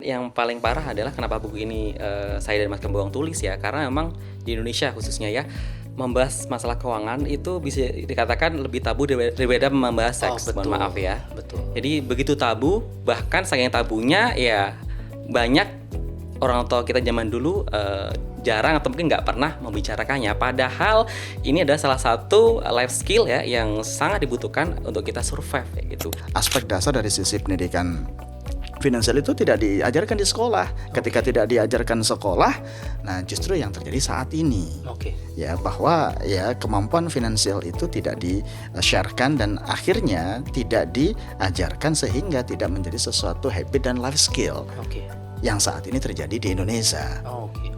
yang paling parah adalah kenapa buku ini saya dan Mas Gembong tulis ya, karena memang di Indonesia khususnya ya, membahas masalah keuangan itu bisa dikatakan lebih tabu daripada membahas seks. betul. Mohon maaf ya. Betul. Jadi begitu tabu, bahkan saking tabunya ya banyak orang tua kita zaman dulu jarang atau mungkin nggak pernah membicarakannya. Padahal ini adalah salah satu life skill ya yang sangat dibutuhkan untuk kita survive ya gitu. Aspek dasar dari sisi pendidikan finansial itu tidak diajarkan di sekolah. Ketika tidak diajarkan sekolah, nah justru yang terjadi saat ini. Ya, bahwa ya kemampuan finansial itu tidak di-sharekan dan akhirnya tidak diajarkan sehingga tidak menjadi sesuatu habit dan life skill. Yang saat ini terjadi di Indonesia.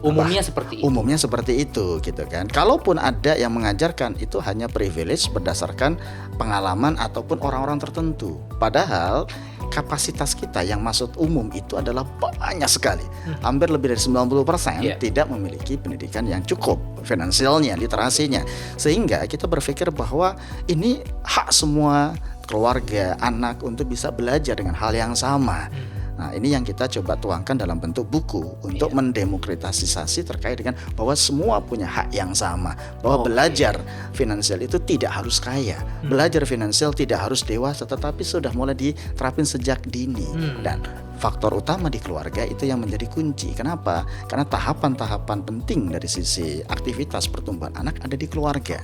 Umumnya seperti itu. Umumnya seperti itu gitu kan. Kalaupun ada yang mengajarkan, itu hanya privilege berdasarkan pengalaman ataupun orang-orang tertentu. Padahal kapasitas kita yang maksud umum itu adalah banyak sekali. Hampir lebih dari 90% tidak memiliki pendidikan yang cukup, finansialnya, literasinya. Sehingga kita berpikir bahwa ini hak semua keluarga, anak untuk bisa belajar dengan hal yang sama. Nah, ini yang kita coba tuangkan dalam bentuk buku untuk mendemokratisasi terkait dengan bahwa semua punya hak yang sama, bahwa belajar finansial itu tidak harus kaya, belajar finansial tidak harus dewasa, tetapi sudah mulai diterapin sejak dini. Dan faktor utama di keluarga itu yang menjadi kunci. Kenapa? Karena tahapan-tahapan penting dari sisi aktivitas pertumbuhan anak ada di keluarga,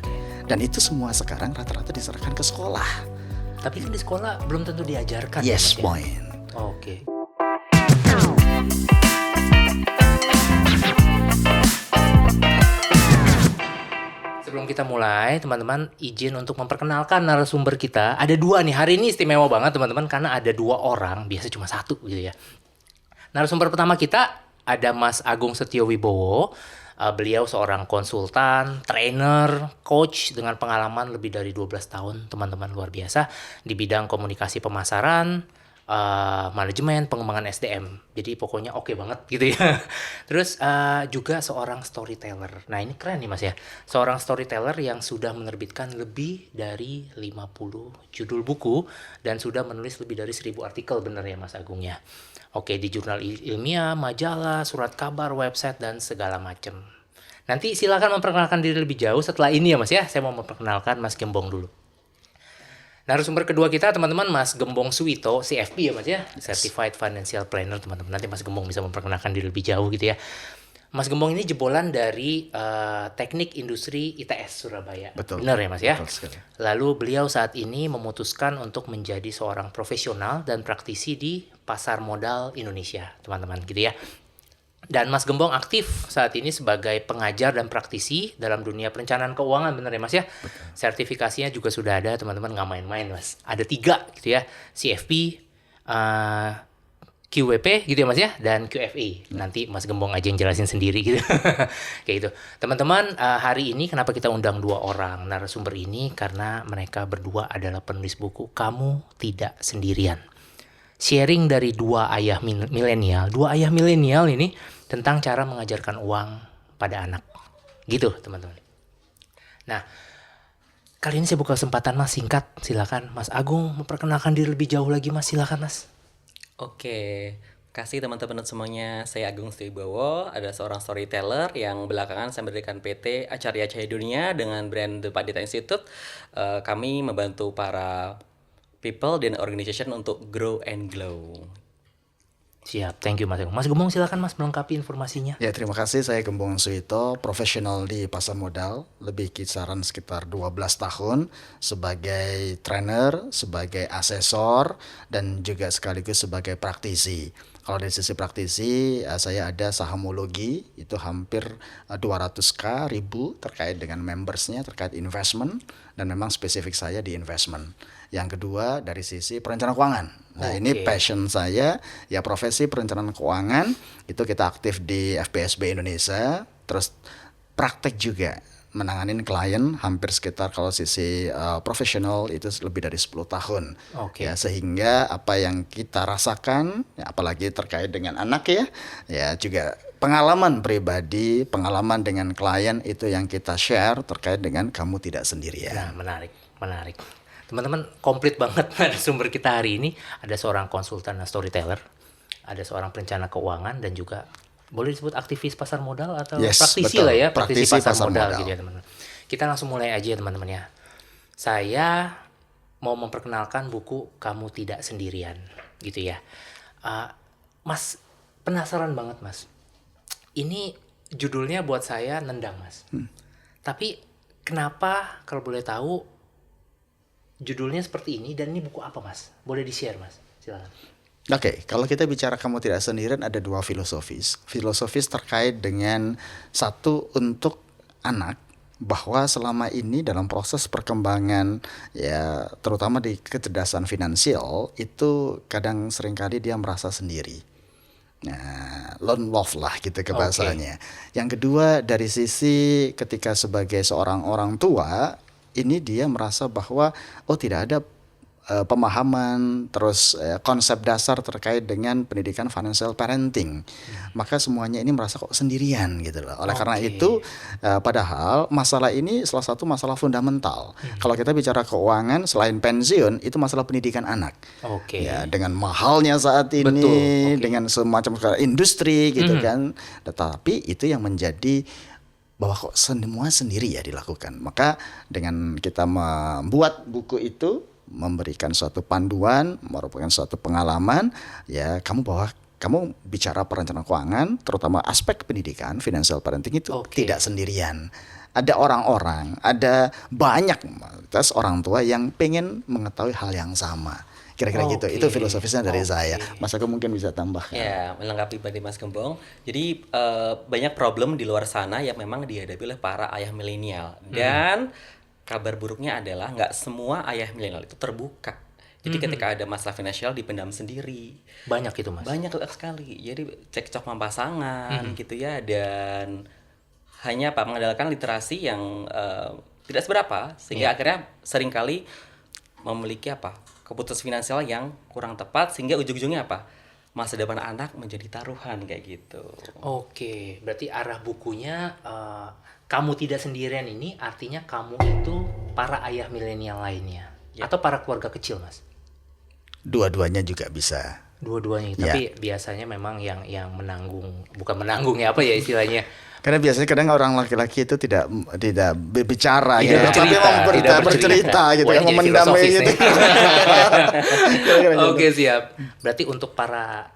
dan itu semua sekarang rata-rata diserahkan ke sekolah. Tapi kan di sekolah belum tentu diajarkan. Yes, point. Sebelum kita mulai, teman-teman izin untuk memperkenalkan narasumber kita. Ada dua nih, hari ini istimewa banget teman-teman, karena ada dua orang, biasa cuma satu gitu ya. Narasumber pertama kita ada Mas Agung Setiowibowo. Beliau seorang konsultan, trainer, coach dengan pengalaman lebih dari 12 tahun, teman-teman, luar biasa di bidang komunikasi pemasaran, manajemen, pengembangan SDM. Jadi pokoknya oke banget gitu ya. Terus juga seorang storyteller. Nah, ini keren nih Mas ya. Seorang storyteller yang sudah menerbitkan lebih dari 50 judul buku dan sudah menulis lebih dari 1000 artikel, bener ya Mas Agung ya. Oke, di jurnal ilmiah, majalah, surat kabar, website, dan segala macam. Nanti silakan memperkenalkan diri lebih jauh setelah ini ya Mas ya. Saya mau memperkenalkan Mas Gembong dulu. Narasumber kedua kita teman-teman Mas Gembong Suwito, CFP ya Mas ya, Certified Financial Planner teman-teman. Nanti Mas Gembong bisa memperkenalkan diri lebih jauh gitu ya. Mas Gembong ini jebolan dari Teknik Industri ITS Surabaya. Betul. Benar ya Mas ya? Betul sekali. Lalu beliau saat ini memutuskan untuk menjadi seorang profesional dan praktisi di pasar modal Indonesia, teman-teman gitu ya. Dan Mas Gembong aktif saat ini sebagai pengajar dan praktisi dalam dunia perencanaan keuangan, benar ya Mas ya? Betul. Sertifikasinya juga sudah ada, teman-teman, nggak main-main Mas. Ada 3 gitu ya, CFP, QWP gitu ya Mas ya, dan QFA. Nanti Mas Gembong aja yang jelasin sendiri gitu. Kayak gitu. Teman-teman, hari ini kenapa kita undang 2 orang narasumber ini? Karena mereka berdua adalah penulis buku Kamu Tidak Sendirian. Sharing dari 2 ayah milenial. 2 ayah milenial ini tentang cara mengajarkan uang pada anak. Gitu, teman-teman. Nah, kali ini saya buka kesempatan Mas, singkat. Silakan Mas Agung memperkenalkan diri lebih jauh lagi Mas. Silakan Mas. Oke, kasih teman-teman semuanya. Saya Agung Setiowibowo, ada seorang storyteller yang belakangan saya mendirikan PT Acarya Cahaya Dunia dengan brand The Padita Institute. Kami membantu para people dan organization untuk grow and glow. Siap, thank you Mas Agung. Mas Gembong silakan Mas melengkapi informasinya. Ya, terima kasih. Saya Gembong Suwito, profesional di pasar modal, lebih kisaran sekitar 12 tahun sebagai trainer, sebagai asesor, dan juga sekaligus sebagai praktisi. Kalau dari sisi praktisi, saya ada sahamologi, itu hampir 200k ribu terkait dengan membersnya, terkait investment, dan memang spesifik saya di investment. Yang kedua dari sisi perencanaan keuangan. Nah, ini passion saya, ya profesi perencanaan keuangan, itu kita aktif di FBSB Indonesia, terus praktek juga menanganin klien hampir sekitar kalau sisi profesional itu lebih dari 10 tahun. Ya, sehingga apa yang kita rasakan, ya, apalagi terkait dengan anak ya juga pengalaman pribadi, pengalaman dengan klien itu yang kita share terkait dengan kamu tidak sendirian. Nah, menarik. Teman-teman, komplit banget sumber kita hari ini. Ada seorang konsultan dan storyteller. ada seorang perencana keuangan dan juga boleh disebut aktivis pasar modal atau Yes, praktisi betul. lah ya, praktisi Praktisi pasar, pasar modal modal. gitu ya teman-teman. Kita langsung mulai aja ya teman-teman ya. Saya mau memperkenalkan buku Kamu Tidak Sendirian gitu ya. Mas, penasaran banget Mas. Ini judulnya buat saya nendang Mas. Tapi kenapa kalau boleh tahu judulnya seperti ini dan ini buku apa Mas? Boleh di-share Mas? Silakan. Oke, kalau kita bicara kamu tidak sendirian ada dua filosofis. Filosofis terkait dengan satu untuk anak, bahwa selama ini dalam proses perkembangan ya terutama di kecerdasan finansial itu kadang seringkali dia merasa sendiri. Nah, lone wolf lah gitu ke bahasanya. Yang kedua dari sisi ketika sebagai seorang orang tua ini dia merasa bahwa tidak ada pemahaman terus konsep dasar terkait dengan pendidikan financial parenting. Maka semuanya ini merasa kok sendirian gitu loh. Oleh karena itu padahal masalah ini salah satu masalah fundamental. Kalau kita bicara keuangan selain pensiun itu masalah pendidikan anak. Ya, dengan mahalnya saat ini, dengan semacam industri gitu kan. Tetapi itu yang menjadi bahwa kok semua sendiri ya dilakukan. Maka dengan kita membuat buku itu memberikan suatu panduan, merupakan suatu pengalaman, ya kamu bicara perencanaan keuangan, terutama aspek pendidikan, financial parenting itu tidak sendirian. Ada orang-orang, ada banyak orang tua yang pengen mengetahui hal yang sama. Kira-kira gitu, itu filosofisnya dari saya. Mas Agung mungkin bisa tambahkan. Ya, melengkapi dari Mas Gembong. Jadi banyak problem di luar sana yang memang dihadapi oleh para ayah milenial. Dan kabar buruknya adalah nggak semua ayah milenial itu terbuka. Jadi ketika ada masalah finansial dipendam sendiri. Banyak itu Mas? Banyak sekali. Jadi cekcok sama pasangan gitu ya. Dan hanya mengandalkan literasi yang tidak seberapa. Sehingga akhirnya seringkali memiliki keputusan finansial yang kurang tepat. Sehingga ujung-ujungnya masa depan anak menjadi taruhan kayak gitu. Berarti arah bukunya Kamu Tidak Sendirian ini artinya kamu itu para ayah milenial lainnya atau para keluarga kecil Mas? Dua-duanya juga bisa. Dua-duanya, tapi biasanya memang yang menanggung, bukan menanggung ya apa ya istilahnya? Karena biasanya kadang orang laki-laki itu tidak berbicara, tidak bercerita gitu, memendam gitu. Oke, siap. Berarti untuk para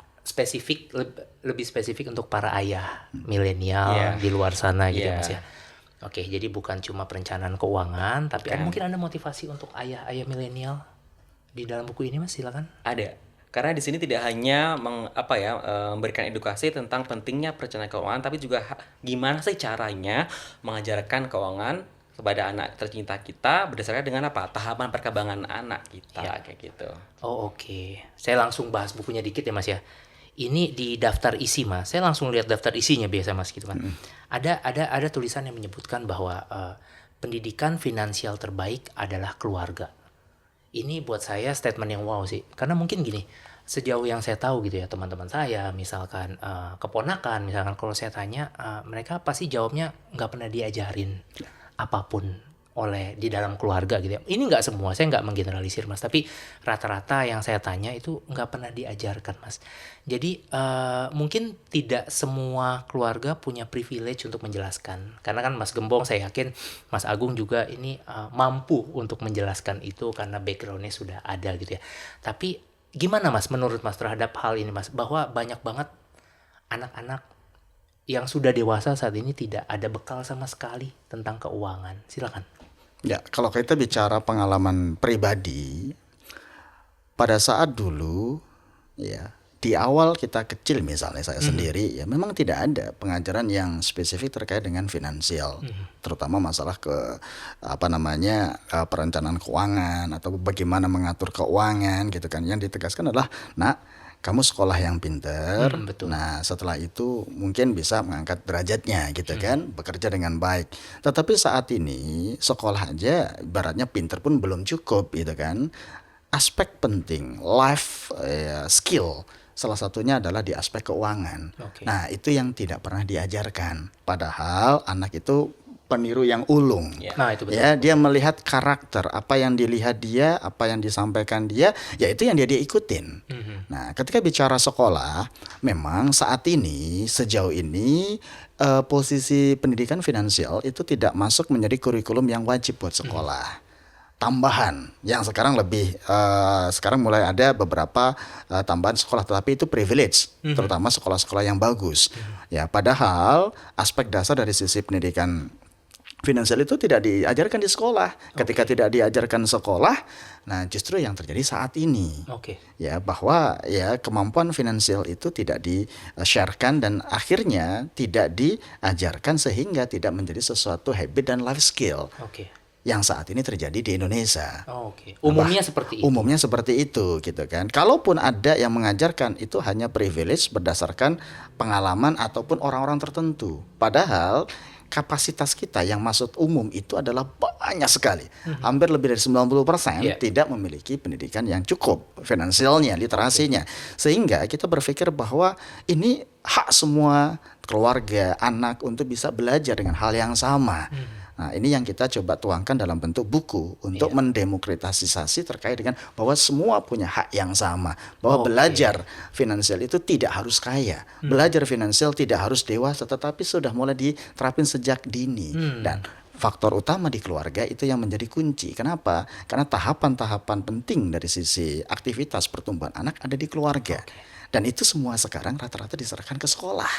lebih spesifik untuk para ayah milenial di luar sana gitu Mas ya. Oke, jadi bukan cuma perencanaan keuangan, tapi mungkin ada motivasi untuk ayah-ayah milenial di dalam buku ini Mas, silakan. Ada. Karena di sini tidak hanya memberikan edukasi tentang pentingnya perencanaan keuangan, tapi juga gimana sih caranya mengajarkan keuangan kepada anak tercinta kita berdasarkan dengan tahapan perkembangan anak kita kayak gitu. Saya langsung bahas bukunya dikit ya Mas ya. Ini di daftar isi Mas. Saya langsung lihat daftar isinya biasa Mas gitu kan. Ada tulisan yang menyebutkan bahwa pendidikan finansial terbaik adalah keluarga. Ini buat saya statement yang wow sih. Karena mungkin gini, sejauh yang saya tahu gitu ya teman-teman saya, misalkan keponakan, misalkan kalau saya tanya, mereka pasti jawabnya nggak pernah diajarin apapun di dalam keluarga gitu ya. Ini nggak semua, saya nggak menggeneralisir Mas, tapi rata-rata yang saya tanya itu nggak pernah diajarkan Mas. Jadi mungkin tidak semua keluarga punya privilege untuk menjelaskan. Karena kan Mas Gembong saya yakin Mas Agung juga ini mampu untuk menjelaskan itu karena backgroundnya sudah ada gitu ya. Tapi gimana Mas menurut Mas terhadap hal ini Mas, bahwa banyak banget anak-anak yang sudah dewasa saat ini tidak ada bekal sama sekali tentang keuangan. Silakan. Ya, kalau kita bicara pengalaman pribadi, pada saat dulu, ya di awal kita kecil misalnya saya sendiri, ya memang tidak ada pengajaran yang spesifik terkait dengan finansial, terutama masalah perencanaan keuangan atau bagaimana mengatur keuangan gitu kan. Yang ditegaskan adalah, nak, kamu sekolah yang pinter, nah setelah itu mungkin bisa mengangkat derajatnya gitu kan, bekerja dengan baik. Tetapi saat ini sekolah aja ibaratnya pinter pun belum cukup gitu kan. Aspek penting, life skill, salah satunya adalah di aspek keuangan. Nah itu yang tidak pernah diajarkan. Padahal anak itu peniru yang ulung. Ya. Nah, itu betul. Ya, dia melihat karakter, apa yang dilihat dia, apa yang disampaikan dia, ya itu yang dia ikutin. Nah, ketika bicara sekolah, memang saat ini sejauh ini posisi pendidikan finansial itu tidak masuk menjadi kurikulum yang wajib buat sekolah. Tambahan yang sekarang lebih sekarang mulai ada beberapa tambahan sekolah, tetapi itu privilege, terutama sekolah-sekolah yang bagus. Ya, padahal aspek dasar dari sisi pendidikan finansial itu tidak diajarkan di sekolah. Ketika tidak diajarkan sekolah, nah justru yang terjadi saat ini. Oke. Ya, bahwa ya kemampuan finansial itu tidak di-sharekan dan akhirnya tidak diajarkan sehingga tidak menjadi sesuatu habit dan life skill Oke. yang saat ini terjadi di Indonesia. Oke. Umumnya seperti itu. Umumnya seperti itu gitu kan. Kalaupun ada yang mengajarkan itu hanya privilege berdasarkan pengalaman ataupun orang-orang tertentu. Padahal kapasitas kita yang maksud umum itu adalah banyak sekali. Hampir lebih dari 90% Yeah. tidak memiliki pendidikan yang cukup, finansialnya, literasinya. Sehingga kita berpikir bahwa ini hak semua keluarga, anak untuk bisa belajar dengan hal yang sama. Nah, ini yang kita coba tuangkan dalam bentuk buku untuk mendemokratisasi terkait dengan bahwa semua punya hak yang sama. Bahwa belajar finansial itu tidak harus kaya. Belajar finansial tidak harus dewasa, tetapi sudah mulai diterapin sejak dini. Dan faktor utama di keluarga itu yang menjadi kunci. Kenapa? Karena tahapan-tahapan penting dari sisi aktivitas pertumbuhan anak ada di keluarga. Dan itu semua sekarang rata-rata diserahkan ke sekolah.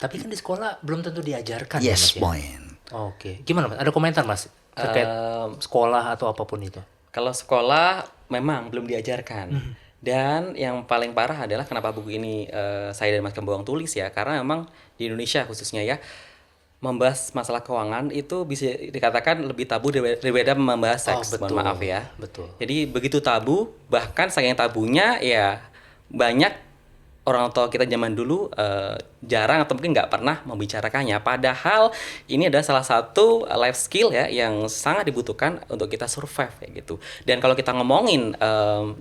Tapi kan di sekolah belum tentu diajarkan ya, Yes, Mas ya? point. Oke. Gimana, Mas? Ada komentar, Mas? Terkait sekolah atau apapun itu? Kalau sekolah memang belum diajarkan. Dan yang paling parah adalah kenapa buku ini saya dan Mas Kemboang tulis ya, karena memang di Indonesia khususnya ya, membahas masalah keuangan itu bisa dikatakan lebih tabu daripada membahas seks. Mohon maaf ya. Betul. Jadi begitu tabu, bahkan saking tabunya ya banyak orang tua kita zaman dulu jarang atau mungkin nggak pernah membicarakannya. Padahal ini adalah salah satu life skill ya yang sangat dibutuhkan untuk kita survive kayak gitu. Dan kalau kita ngomongin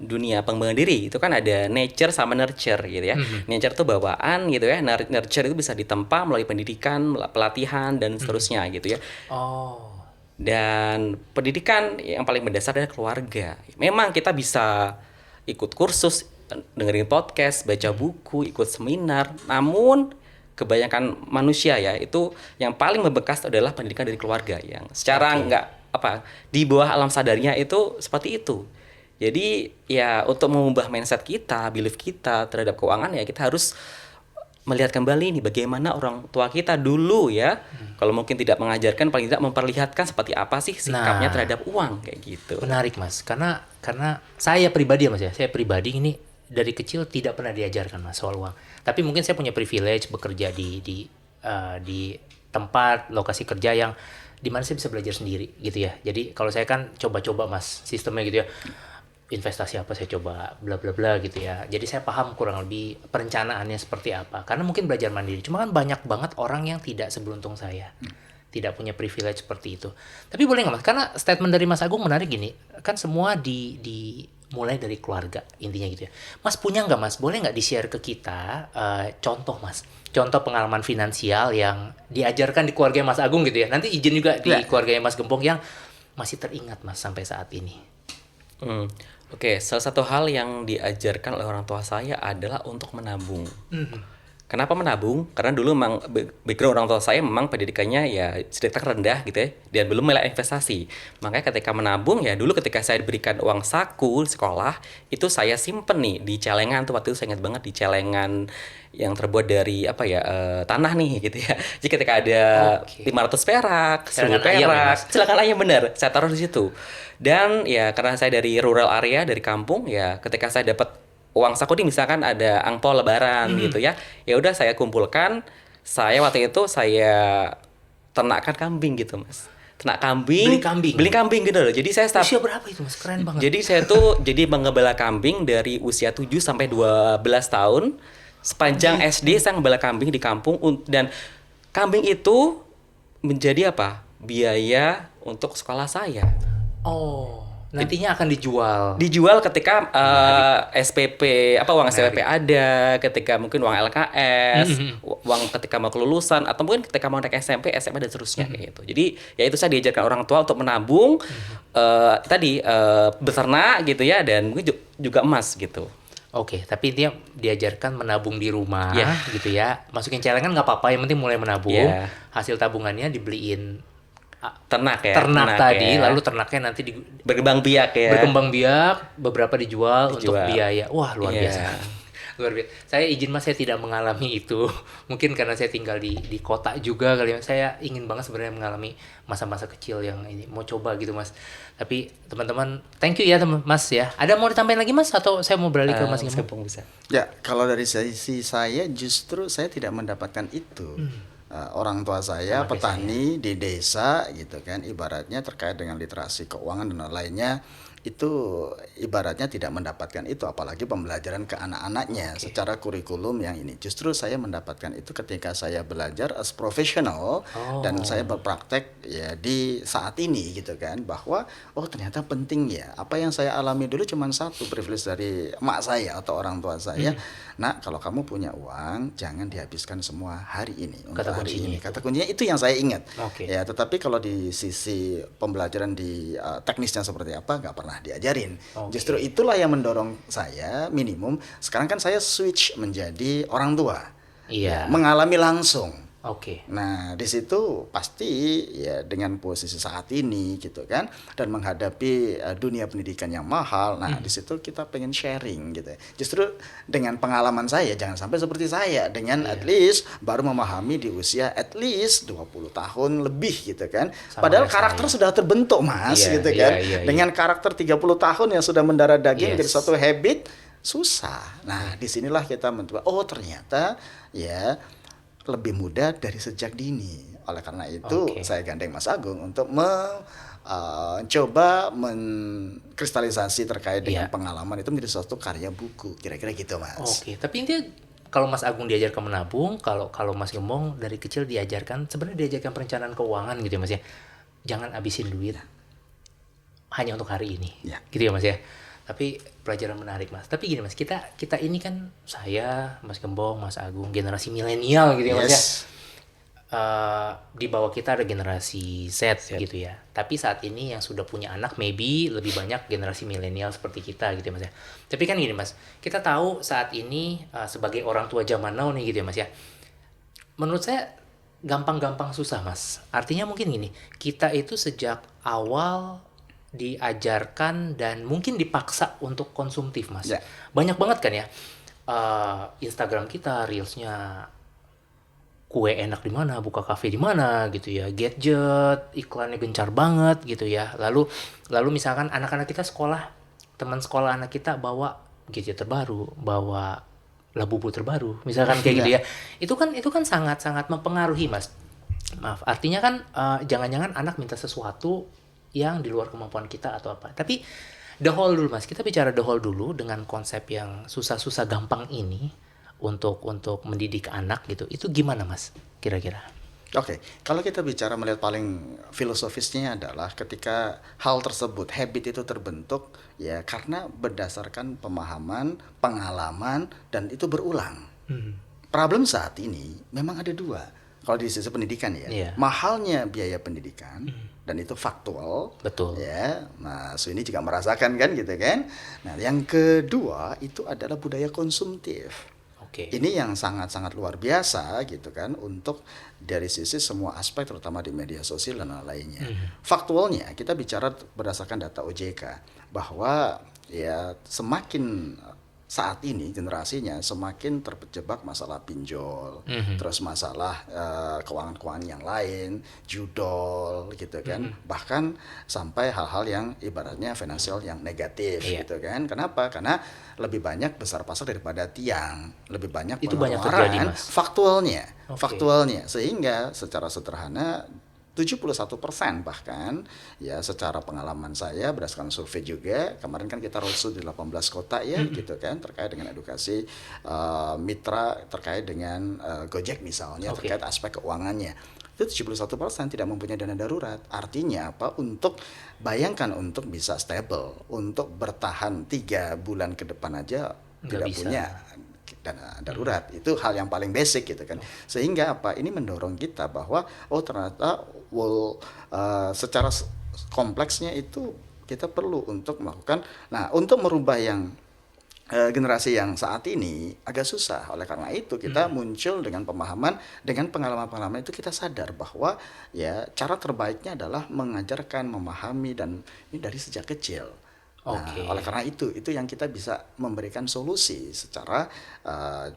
dunia pengembangan diri itu kan ada nature sama nurture gitu ya. Nature itu bawaan gitu ya. Nurture itu bisa ditempa melalui pendidikan, pelatihan dan seterusnya gitu ya. Oh. Dan pendidikan yang paling mendasar adalah keluarga. Memang kita bisa ikut kursus, dengerin podcast, baca buku, ikut seminar. Namun kebanyakan manusia ya itu yang paling membekas adalah pendidikan dari keluarga yang secara nggak di bawah alam sadarnya itu seperti itu. Jadi ya untuk mengubah mindset kita, belief kita terhadap keuangan ya kita harus melihat kembali nih bagaimana orang tua kita dulu ya. Kalau mungkin tidak mengajarkan, paling tidak memperlihatkan seperti apa sih sikapnya terhadap uang kayak gitu. Menarik, Mas. Karena saya pribadi ya, Mas ya. Saya pribadi ini dari kecil tidak pernah diajarkan, Mas, soal uang. Tapi mungkin saya punya privilege bekerja di tempat lokasi kerja yang di mana saya bisa belajar sendiri gitu ya. Jadi kalau saya kan coba-coba, Mas, sistemnya gitu ya. Investasi apa saya coba bla bla bla gitu ya. Jadi saya paham kurang lebih perencanaannya seperti apa. Karena mungkin belajar mandiri. Cuma kan banyak banget orang yang tidak seberuntung saya. Tidak punya privilege seperti itu. Tapi boleh nggak, Mas? Karena statement dari Mas Agung menarik gini. Kan semua mulai dari keluarga intinya gitu ya. Mas punya nggak, Mas? Boleh nggak di-share ke kita contoh, Mas? Contoh pengalaman finansial yang diajarkan di keluarga Mas Agung gitu ya. Nanti izin juga di keluarga Mas Gembong yang masih teringat, Mas, sampai saat ini. Oke, salah satu hal yang diajarkan oleh orang tua saya adalah untuk menabung. Kenapa menabung? Karena dulu memang background orang tua saya memang pendidikannya ya sedikit rendah gitu ya, dan belum mulai investasi. Makanya ketika menabung ya dulu ketika saya diberikan uang saku di sekolah, itu saya simpen nih di celengan tuh, waktu itu saya ingat banget di celengan yang terbuat dari tanah nih gitu ya. Jadi ketika ada 500 perak, 1000 perak, silakan ayam benar, saya taruh di situ. Dan ya karena saya dari rural area, dari kampung ya, ketika saya dapat uang saku nih misalkan ada angpau lebaran gitu ya. Ya udah saya kumpulkan, saya waktu itu saya ternakkan kambing gitu, Mas. Ternak kambing. Beli kambing gitu loh. Jadi saya usia berapa itu, Mas? Keren banget. Jadi saya tuh jadi mengembala kambing dari usia 7 sampai 12 tahun. Sepanjang SD saya ngembala kambing di kampung, dan kambing itu menjadi biaya untuk sekolah saya. Oh. Nantinya akan dijual. Dijual ketika SPP uang SPP ada, ketika mungkin uang LKS, uang ketika mau kelulusan atau mungkin ketika mau naik SMP, SMA dan seterusnya kayak gitu. Jadi ya itu saya diajarkan orang tua untuk menabung beternak gitu ya, dan mungkin juga emas gitu. Oke, tapi dia diajarkan menabung di rumah Yeah. gitu ya. Masukin celengan nggak apa-apa, yang penting mulai menabung. Yeah. Hasil tabungannya dibeliin Ternak ya. ternak tadi, ya. lalu ternaknya nanti berkembang biak ya. berkembang biak, beberapa dijual untuk biaya. Wah, luar Iya. biasa. Luar biasa. Saya izin Mas, saya tidak mengalami itu. Mungkin karena saya tinggal di kota juga kali ya. Saya ingin banget sebenarnya mengalami masa-masa kecil yang ini, mau coba gitu Mas. Tapi teman-teman, thank you ya Mas ya. Ada mau ditambahin lagi Mas atau saya mau beralih ke Mas Gembong? Gembong bisa. Ya, kalau dari sisi saya justru saya tidak mendapatkan itu. Orang tua saya Sama kayak petani di desa gitu kan, ibaratnya terkait dengan literasi keuangan dan lainnya, itu ibaratnya tidak mendapatkan itu, apalagi pembelajaran ke anak-anaknya secara kurikulum yang ini. Justru saya mendapatkan itu ketika saya belajar as professional dan saya berpraktek ya di saat ini gitu kan, bahwa oh ternyata penting ya, apa yang saya alami dulu cuma satu privilege dari emak saya atau orang tua saya. Nah, kalau kamu punya uang jangan dihabiskan semua hari ini untuk Kata hari kuncinya ini. Kata kuncinya itu yang saya ingat. Oke. Ya, tetapi kalau di sisi pembelajaran di teknisnya seperti apa nggak pernah diajarin. Oke. Justru itulah yang mendorong saya minimum. Sekarang kan saya switch menjadi orang tua. Iya. Mengalami langsung. Oke. Nah, di situ pasti ya dengan posisi saat ini gitu kan, dan menghadapi dunia pendidikan yang mahal. Nah, di situ kita pengen sharing gitu. Justru dengan pengalaman saya jangan sampai seperti saya dengan at least baru memahami di usia at least 20 tahun lebih gitu kan. Sama Padahal kayak karakter saya. sudah terbentuk, Mas, Iya, gitu iya, kan. iya, iya. Dengan karakter 30 tahun yang sudah mendarah daging Yes. menjadi satu habit susah. Nah, disinilah kita mencoba. Oh, ternyata ya lebih mudah dari sejak dini. Oleh karena itu Oke. saya gandeng Mas Agung untuk mencoba mengkristalisasi terkait dengan Iya. pengalaman itu menjadi suatu karya buku. Kira-kira gitu, Mas. Oke, tapi intinya kalau Mas Agung diajarkan menabung, kalau Mas Gembong dari kecil diajarkan, sebenarnya diajarkan perencanaan keuangan gitu ya Mas ya. Jangan habisin duit hanya untuk hari ini. Ya. Gitu ya Mas ya. Tapi pelajaran menarik Mas. Tapi gini Mas, kita ini kan saya, Mas Gembong, Mas Agung, generasi milenial gitu ya Mas ya. Yes. Di bawah kita ada generasi Z gitu ya. Tapi saat ini yang sudah punya anak maybe lebih banyak generasi milenial seperti kita gitu ya Mas ya. Tapi kan gini Mas, kita tahu saat ini sebagai orang tua zaman now nih gitu ya Mas ya. Menurut saya gampang-gampang susah Mas. Artinya mungkin gini, kita itu sejak awal diajarkan dan mungkin dipaksa untuk konsumtif Mas. Ya. Banyak banget kan ya Instagram kita, reelsnya kue enak di mana, buka kafe di mana gitu ya, gadget, iklannya gencar banget gitu ya. Lalu misalkan anak-anak kita sekolah, teman sekolah anak kita bawa gadget terbaru, bawa labubu terbaru, misalkan kayak gitu ya. Itu kan sangat-sangat mempengaruhi Mas. Maaf, artinya kan jangan-jangan anak minta sesuatu yang di luar kemampuan kita atau apa. Tapi the whole dulu Mas, kita bicara the whole dulu dengan konsep yang susah-susah gampang ini untuk mendidik anak gitu. Itu gimana Mas kira-kira? Oke, kalau kita bicara melihat paling filosofisnya adalah ketika hal tersebut, habit itu terbentuk ya karena berdasarkan pemahaman, pengalaman, dan itu berulang. Problem saat ini memang ada dua. Kalau di sisi pendidikan ya, Iya. mahalnya biaya pendidikan dan itu faktual. Betul. Ya, Mas ini juga merasakan kan gitu kan. Nah, yang kedua itu adalah budaya konsumtif. Oke. Ini yang sangat-sangat luar biasa gitu kan untuk dari sisi semua aspek terutama di media sosial dan lainnya. Faktualnya kita bicara berdasarkan data OJK bahwa ya semakin saat ini generasinya semakin terjebak masalah pinjol, terus masalah keuangan-keuangan yang lain, judol gitu kan, bahkan sampai hal-hal yang ibaratnya finansial yang negatif gitu kan. Kenapa? Karena lebih banyak besar pasar daripada tiang, lebih banyak Itu banyak pengeluaran terjadi, Mas. faktualnya, Oke. faktualnya sehingga secara sederhana 71% bahkan ya secara pengalaman saya berdasarkan survei juga kemarin kan kita roadshow di 18 kota ya gitu kan terkait dengan edukasi mitra terkait dengan Gojek misalnya terkait aspek keuangannya itu 71% tidak mempunyai dana darurat. Artinya apa? Untuk bayangkan untuk bisa stable, untuk bertahan 3 bulan ke depan aja tidak bisa punya dana darurat. Itu hal yang paling basic gitu kan. Sehingga apa? Ini mendorong kita bahwa ternyata secara kompleksnya itu kita perlu untuk melakukan. Nah, untuk merubah yang generasi yang saat ini agak susah. Oleh karena itu kita muncul dengan pemahaman, dengan pengalaman-pengalaman itu kita sadar bahwa ya cara terbaiknya adalah mengajarkan, memahami dan ini dari sejak kecil. Nah, oleh karena itu yang kita bisa memberikan solusi secara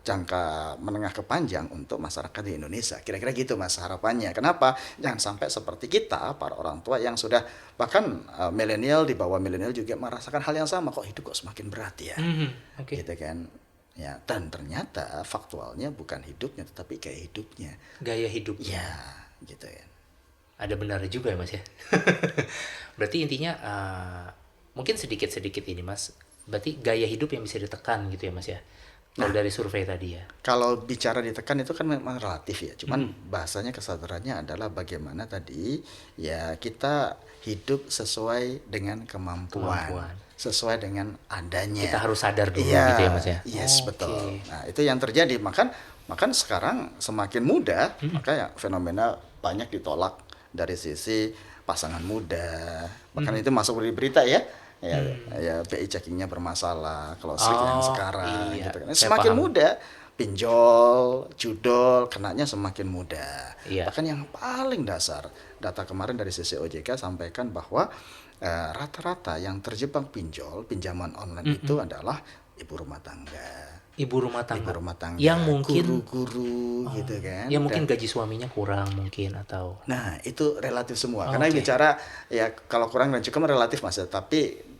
jangka menengah ke panjang untuk masyarakat di Indonesia. Kira-kira gitu Mas harapannya. Kenapa? Jangan sampai seperti kita para orang tua yang sudah bahkan milenial di bawah milenial juga merasakan hal yang sama. Kok hidup kok semakin berat ya? Gitu kan. Ya, dan ternyata faktualnya bukan hidupnya tetapi gaya hidupnya. Gaya hidupnya. Ya, gitu ya. Ada benarnya juga ya Mas ya. Berarti intinya mungkin sedikit-sedikit ini Mas, berarti gaya hidup yang bisa ditekan gitu ya Mas ya. Kalau dari survei tadi ya. Kalau bicara ditekan itu kan memang relatif ya. Cuman bahasanya kesadarannya adalah bagaimana tadi ya kita hidup sesuai dengan kemampuan. Sesuai dengan adanya. Kita harus sadar dulu gitu ya Mas ya. Yes, betul. Nah, itu yang terjadi. Makan sekarang semakin muda, makanya fenomena banyak ditolak dari sisi pasangan muda. Bahkan itu masuk di berita ya. Ya BI checkingnya bermasalah kalau yang sekarang gitu kan. Semakin muda pinjol, judol kenanya semakin muda. Bahkan yang paling dasar data kemarin dari sisi OJK sampaikan bahwa rata-rata yang terjebak pinjaman online itu adalah ibu rumah tangga. Ibu rumah tangga yang mungkin guru-guru gitu kan. Yang mungkin gaji suaminya kurang mungkin atau. Nah, itu relatif semua. Karena bicara ya kalau kurang dan cukup relatif Mas, tapi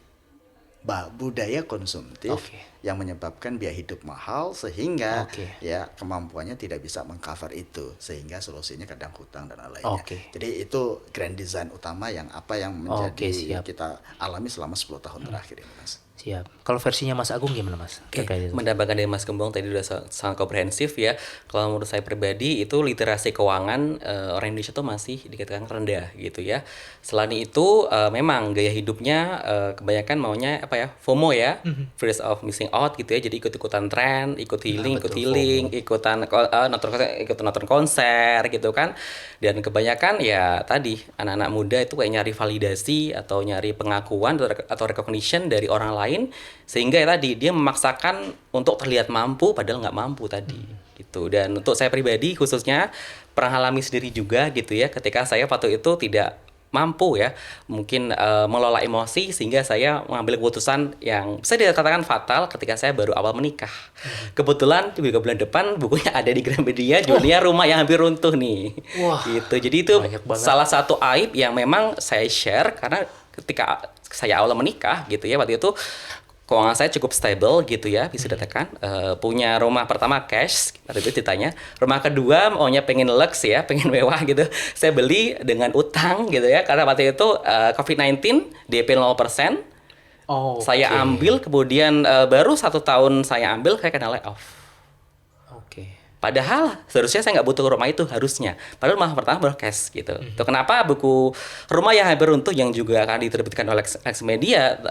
budaya konsumtif yang menyebabkan biaya hidup mahal sehingga ya kemampuannya tidak bisa mengcover itu sehingga solusinya kadang hutang dan lainnya. Jadi itu grand design utama yang menjadi kita alami selama 10 tahun terakhir ini Mas. Siap. Kalau versinya Mas Agung gimana Mas? Mendapatkan dari Mas Gembong tadi udah sangat komprehensif ya. Kalau menurut saya pribadi itu literasi keuangan orang Indonesia tuh masih dikatakan rendah gitu ya. Selain itu memang gaya hidupnya kebanyakan maunya FOMO ya, fear of missing out gitu ya. Jadi ikut-ikutan tren, ikut healing, ikutan nonton konser gitu kan. Dan kebanyakan ya tadi anak-anak muda itu kayak nyari validasi atau nyari pengakuan atau recognition dari orang lain sehingga ya tadi dia memaksakan untuk terlihat mampu padahal nggak mampu tadi gitu. Dan untuk saya pribadi khususnya pernah alami sendiri juga gitu ya ketika saya waktu itu tidak mampu ya mungkin mengelola emosi sehingga saya mengambil keputusan yang bisa dikatakan fatal ketika saya baru awal menikah. Kebetulan di bulan depan bukunya ada di Gramedia judulnya Rumah yang Hampir Runtuh nih. Gitu. Jadi itu salah satu aib yang memang saya share karena ketika saya awal menikah gitu ya waktu itu keuangan saya cukup stable gitu ya bisa dikatakan punya rumah pertama cash waktu itu ditanya rumah kedua maunya pengen lux ya pengen mewah gitu saya beli dengan utang gitu ya karena waktu itu COVID-19 DP 0% saya ambil kemudian baru 1 tahun saya ambil saya kena layoff. Padahal seharusnya saya nggak butuh rumah itu harusnya. Padahal rumah pertama baru cash gitu. Itu kenapa buku Rumah yang Hampir Runtuh yang juga akan diterbitkan oleh Lex Media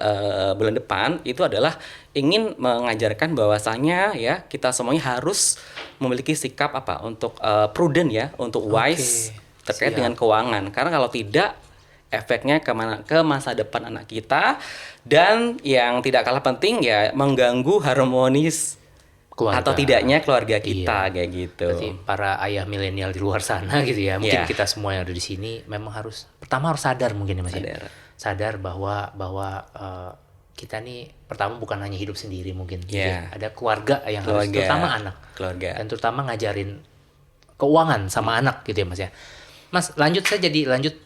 bulan depan itu adalah ingin mengajarkan bahwasanya ya kita semuanya harus memiliki sikap untuk prudent ya, untuk wise terkait dengan keuangan. Karena kalau tidak efeknya ke masa depan anak kita dan yang tidak kalah penting ya mengganggu harmonis keluarga. Atau tidaknya keluarga kita kayak gitu. Berarti para ayah milenial di luar sana gitu ya. Mungkin kita semua yang ada di sini memang harus sadar mungkin ya Mas. Sadar bahwa kita nih pertama bukan hanya hidup sendiri mungkin. Ada keluarga yang harus terutama anak. Dan terutama ngajarin keuangan sama anak gitu ya Mas ya. Mas, lanjut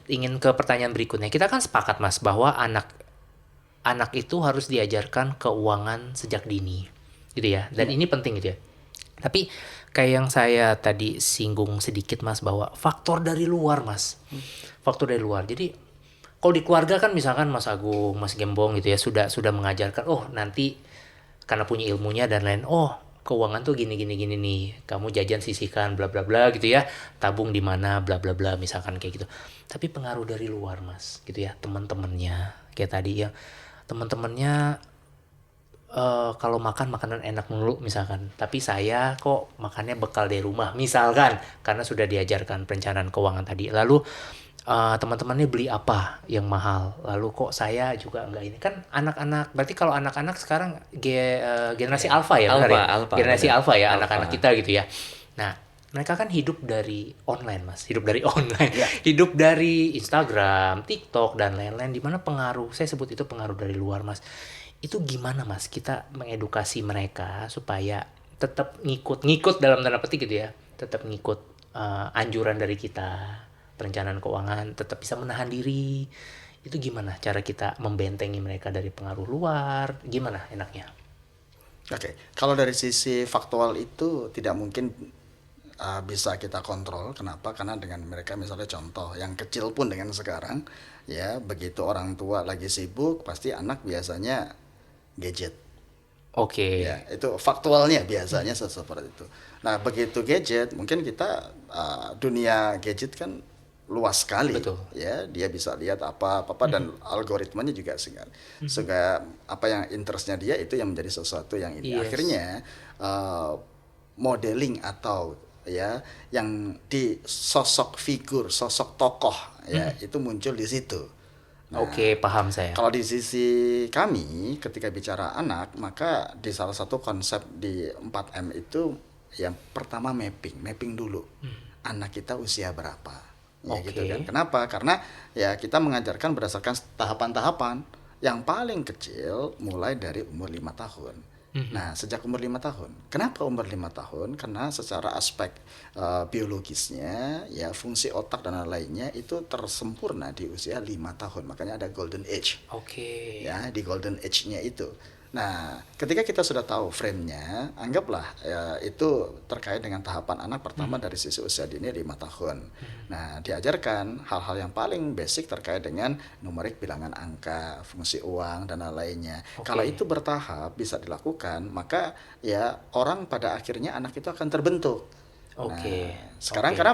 ingin ke pertanyaan berikutnya. Kita kan sepakat Mas bahwa anak itu harus diajarkan keuangan sejak dini. Gitu ya. Dan ini penting gitu ya. Tapi kayak yang saya tadi singgung sedikit Mas, bahwa faktor dari luar Mas. Faktor dari luar. Jadi kalau di keluarga kan misalkan Mas Agung, Mas Gembong gitu ya, sudah mengajarkan, oh nanti karena punya ilmunya dan lain, oh keuangan tuh gini gini gini nih, kamu jajan sisihkan bla bla bla gitu ya, tabung di mana bla bla bla misalkan kayak gitu. Tapi pengaruh dari luar Mas gitu ya, teman-temannya kayak tadi ya, teman-temannya kalau makan makanan enak mulu misalkan, tapi saya kok makannya bekal dari rumah misalkan, karena sudah diajarkan perencanaan keuangan tadi. Lalu teman-temannya beli apa yang mahal, lalu kok saya juga enggak. Ini kan anak-anak, berarti kalau anak-anak sekarang generasi alfa ya, benar ya, Alpha, generasi benar. alfa ya, Alpha. anak-anak kita gitu ya. Nah, mereka kan hidup dari online Mas, hidup dari online, hidup dari Instagram, TikTok dan lain-lain, dimana pengaruh, saya sebut itu pengaruh dari luar Mas. Itu gimana Mas kita mengedukasi mereka supaya tetap ngikut dalam tanda petik gitu ya, tetap ngikut anjuran dari kita, perencanaan keuangan, tetap bisa menahan diri. Itu gimana cara kita membentengi mereka dari pengaruh luar, gimana enaknya? Oke, kalau dari sisi faktual itu tidak mungkin bisa kita kontrol. Kenapa? Karena dengan mereka, misalnya contoh yang kecil pun dengan sekarang, ya begitu orang tua lagi sibuk, pasti anak biasanya gadget. Oke. Ya, itu faktualnya biasanya seperti itu. Nah, begitu gadget, mungkin kita dunia gadget kan luas sekali. Betul. Ya, dia bisa lihat apa dan algoritmanya juga sehingga apa yang interestnya dia itu yang menjadi sesuatu yang ini. Yes. Akhirnya modeling atau ya yang di sosok figur, sosok tokoh ya itu muncul di situ. Oke, paham saya. Kalau di sisi kami ketika bicara anak, maka di salah satu konsep di 4M itu yang pertama mapping dulu. Anak kita usia berapa? Ya Oke. gitu kan. Kenapa? Karena ya kita mengajarkan berdasarkan tahapan-tahapan. Yang paling kecil mulai dari umur 5 tahun. Nah, sejak umur 5 tahun. Kenapa umur 5 tahun? Karena secara aspek biologisnya, ya fungsi otak dan lain-lainnya itu tersempurna di usia 5 tahun. Makanya ada golden age. Oke. Ya, di golden age-nya itu. Nah, ketika kita sudah tahu frame-nya, anggaplah ya, itu terkait dengan tahapan anak pertama dari sisi usia dini 5 tahun. Nah, diajarkan hal-hal yang paling basic terkait dengan numerik, bilangan angka, fungsi uang, dan lain-lainnya. Oke. Kalau itu bertahap bisa dilakukan, maka ya orang pada akhirnya anak itu akan terbentuk. Oke. Nah, sekarang Oke. karena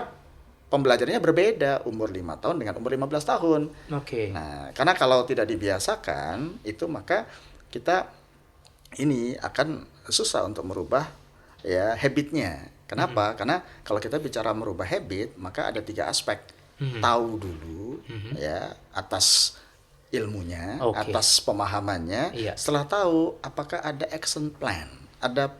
pembelajarannya berbeda umur 5 tahun dengan umur 15 tahun. Oke. Nah, karena kalau tidak dibiasakan itu maka kita ini akan susah untuk merubah ya habitnya. Kenapa? Karena kalau kita bicara merubah habit, maka ada 3 aspek. Tahu dulu ya atas ilmunya, Oke. atas pemahamannya. Iya. Setelah tahu, apakah ada action plan?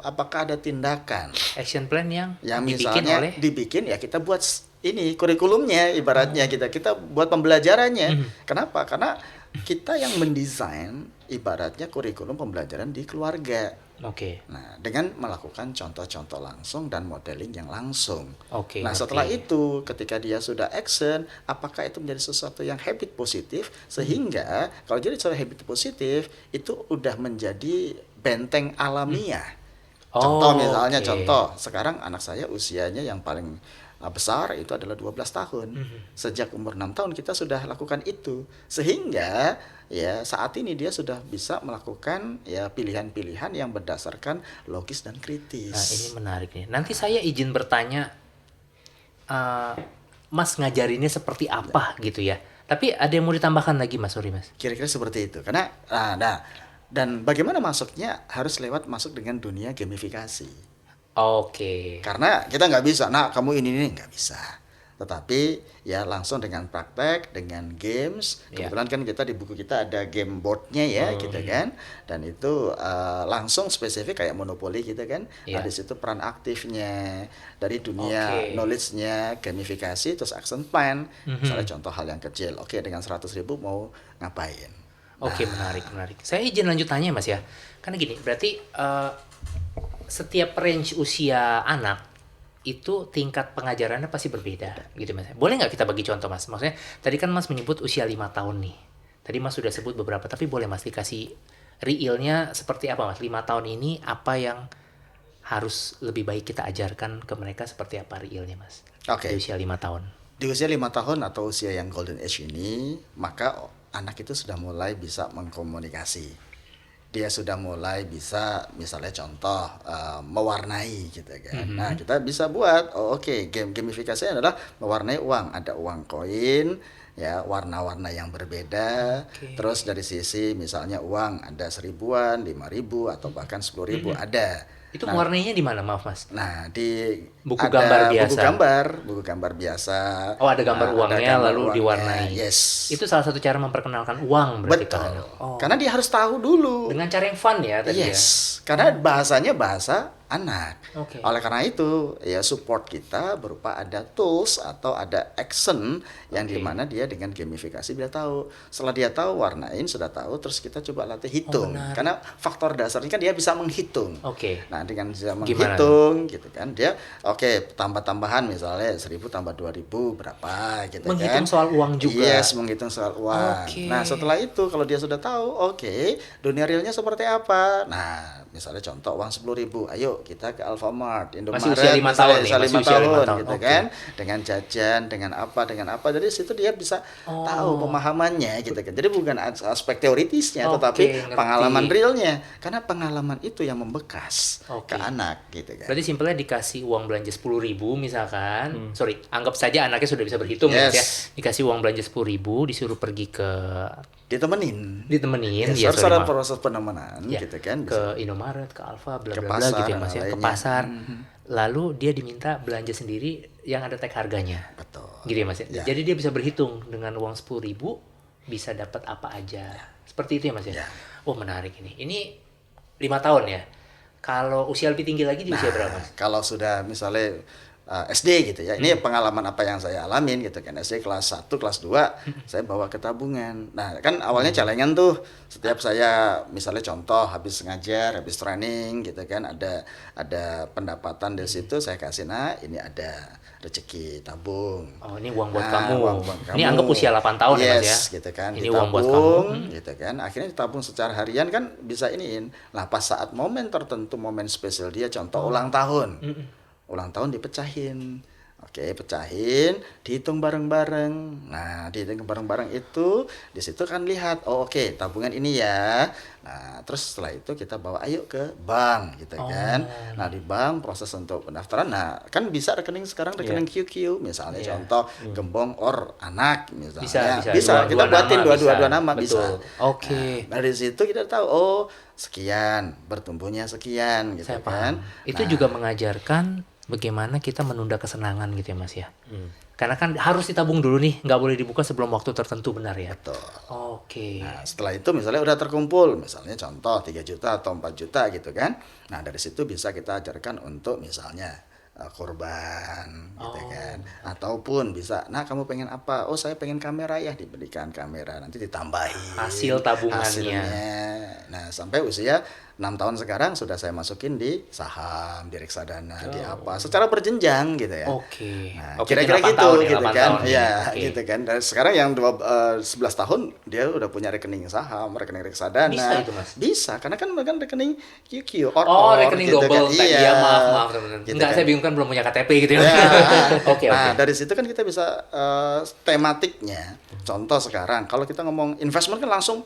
Apakah ada tindakan? Action plan yang Yang dibikin misalnya oleh dibikin ya kita buat ini kurikulumnya, ibaratnya kita buat pembelajarannya. Kenapa? Karena kita yang mendesain ibaratnya kurikulum pembelajaran di keluarga. Oke. Nah, dengan melakukan contoh-contoh langsung dan modeling yang langsung. Oke, Nah, ngerti. setelah itu ketika dia sudah action, apakah itu menjadi sesuatu yang habit positif sehingga kalau jadi sesuatu habit positif itu udah menjadi benteng alamiah. Contoh misalnya, Oke. contoh sekarang anak saya usianya yang paling besar itu adalah 12 tahun. Sejak umur 6 tahun kita sudah lakukan itu. Sehingga ya saat ini dia sudah bisa melakukan ya pilihan-pilihan yang berdasarkan logis dan kritis. Nah, ini menarik nih. Nanti saya izin bertanya, Mas ngajarinnya seperti apa gitu ya. Tapi ada yang mau ditambahkan lagi Mas, sorry Mas. Kira-kira seperti itu. Karena dan bagaimana masuknya harus masuk dengan dunia gamifikasi. Oke. Karena kita nggak bisa, nah kamu ini nggak bisa. Tetapi ya langsung dengan praktek, dengan games. Ya. Kebetulan kan kita di buku kita ada game boardnya ya, gitu kan. Dan itu langsung spesifik kayak monopoli gitu kan. Ya. Di situ peran aktifnya dari dunia Oke. knowledge-nya, gamifikasi, terus action plan. Misalnya contoh hal yang kecil. Oke, dengan 100.000 mau ngapain? Oke, menarik. Saya izin lanjut tanya Mas ya. Karena gini, berarti setiap range usia anak itu tingkat pengajarannya pasti berbeda gitu Mas. Boleh nggak kita bagi contoh Mas? Maksudnya tadi kan Mas menyebut usia 5 tahun nih. Tadi Mas sudah sebut beberapa, tapi boleh Mas dikasih realnya seperti apa Mas? 5 tahun ini apa yang harus lebih baik kita ajarkan ke mereka seperti apa realnya, Mas? Oke. Di usia 5 tahun. Di usia 5 tahun atau usia yang golden age ini, maka anak itu sudah mulai bisa mengkomunikasi. Dia sudah mulai bisa, misalnya contoh, mewarnai gitu kan. Nah, kita bisa buat, gamifikasi adalah mewarnai uang. Ada uang koin, ya, warna-warna yang berbeda. Terus dari sisi misalnya uang ada 1.000-an, 5.000 atau bahkan 10.000 ada. Itu mewarnainya di mana, maaf Mas? Nah, di Buku ada gambar biasa. buku gambar biasa. Oh, ada gambar Nah, uangnya gambar lalu uangnya. diwarnai. Yes. Itu salah satu cara memperkenalkan uang berarti Betul. ke anak. Oh. Karena dia harus tahu dulu. Dengan cara yang fun ya tadi ya. Yes. Karena bahasanya bahasa anak. Oke. Oleh karena itu, ya support kita berupa ada tools atau ada action yang dimana dia dengan gamifikasi dia tahu. Setelah dia tahu warnain sudah tahu, terus kita coba latih hitung. menarik. Karena faktor dasarnya kan dia bisa menghitung. Oke. Nah, dengan bisa Gimana? menghitung gitu kan, dia tambah-tambahan misalnya 1.000 tambah 2.000 berapa gitu Menghitung kan. soal uang juga. Yes, menghitung soal uang. Oke. Nah, setelah itu kalau dia sudah tahu, dunia realnya seperti apa. Nah, misalnya contoh uang 10.000, ayo kita ke Alfamart, Indomaret, Masih usia 5 tahun nih, misalnya masih 5 usia 5 tahun tahun, gitu oke. kan, dengan jajan, dengan apa. Dari situ dia bisa tahu pemahamannya gitu kan. Jadi bukan aspek teoritisnya, Oke, tetapi ngerti. pengalaman realnya. Karena pengalaman itu yang membekas Oke. ke anak gitu kan. Berarti simpelnya dikasih uang belanja 10.000 misalkan. Sorry, anggap saja anaknya sudah bisa berhitung ya, Mas, ya. Yes. Dikasih uang belanja 10.000, disuruh pergi ke Ditemenin. ditemenin Yes, ya, harus sorry, ada maaf. proses penemenan Ya, gitu kan. ke Indomaret, ke Alfa, bla Ke bla bla gitu ya pasar, Mas ya, ke lainnya. pasar. Lalu dia diminta belanja sendiri yang ada tag harganya. Betul. Gitu ya Mas ya. Ya. Jadi dia bisa berhitung dengan uang 10.000 bisa dapat apa aja. Seperti itu ya Mas ya. Ya. Oh, menarik ini. Ini 5 tahun ya. Kalau usia lebih tinggi lagi di usia berapa Mas? Kalau sudah misalnya SD gitu ya. Ini pengalaman apa yang saya alamin gitu kan. SD kelas 1, kelas 2 saya bawa ke tabungan. Nah, kan awalnya celengan tuh. Setiap saya misalnya contoh habis ngajar, habis training gitu kan, ada pendapatan dari situ saya kasih, nah ini ada rezeki tabung. Oh, ini uang buat Nah, kamu. uang buat Ini kamu. anggap usia 8 tahun ya Mas ya. Yes, gitu kan. Ini Ditabung, uang buat kamu. gitu kan. Akhirnya ditabung secara harian kan bisa iniin. Lah pas saat momen tertentu, momen spesial dia contoh ulang tahun. Ulang tahun dipecahin. Oke, pecahin, dihitung bareng-bareng. Nah, dihitung bareng-bareng itu di situ kan lihat, tabungan ini ya. Nah, terus setelah itu kita bawa ayo ke bank gitu kan. Nah, di bank proses untuk pendaftaran. Nah, kan bisa rekening sekarang rekening QQ misalnya contoh gembong or anak misalnya. Bisa. Kita buatin dua nama bisa. Betul. Oke. Nah, dari situ kita tahu sekian, bertumbuhnya sekian gitu Saya kan. paham. Itu juga mengajarkan bagaimana kita menunda kesenangan gitu ya Mas ya. Karena kan harus ditabung dulu nih, nggak boleh dibuka sebelum waktu tertentu, benar ya. Betul. Oke. Nah, setelah itu misalnya udah terkumpul, misalnya contoh 3 juta atau 4 juta gitu kan. Nah, dari situ bisa kita ajarkan untuk misalnya korban gitu kan. Ataupun bisa, nah kamu pengen apa? Oh, saya pengen kamera ya, diberikan kamera, nanti ditambahin Hasil tabungannya. hasilnya. Nah, sampai usia 6 tahun sekarang sudah saya masukin di saham, di reksadana, di apa, secara berjenjang gitu ya. Oke. Nah, Oke, kira-kira 8 gitu, tahun ya, gitu 8 kan. tahun ya. Ya, Oke. gitu kan. Dan sekarang yang 11 tahun dia udah punya rekening saham, rekening reksadana. Bisa itu, Mas? Bisa, karena kan rekening QQ Oh, rekening gitu double kan. tadi Iya. ya, maaf teman-teman. Gitu Enggak, kan. saya bingung kan belum punya KTP gitu ya. Ya. Oke, Nah, oke. dari situ kan kita bisa tematiknya. Contoh sekarang kalau kita ngomong investment kan langsung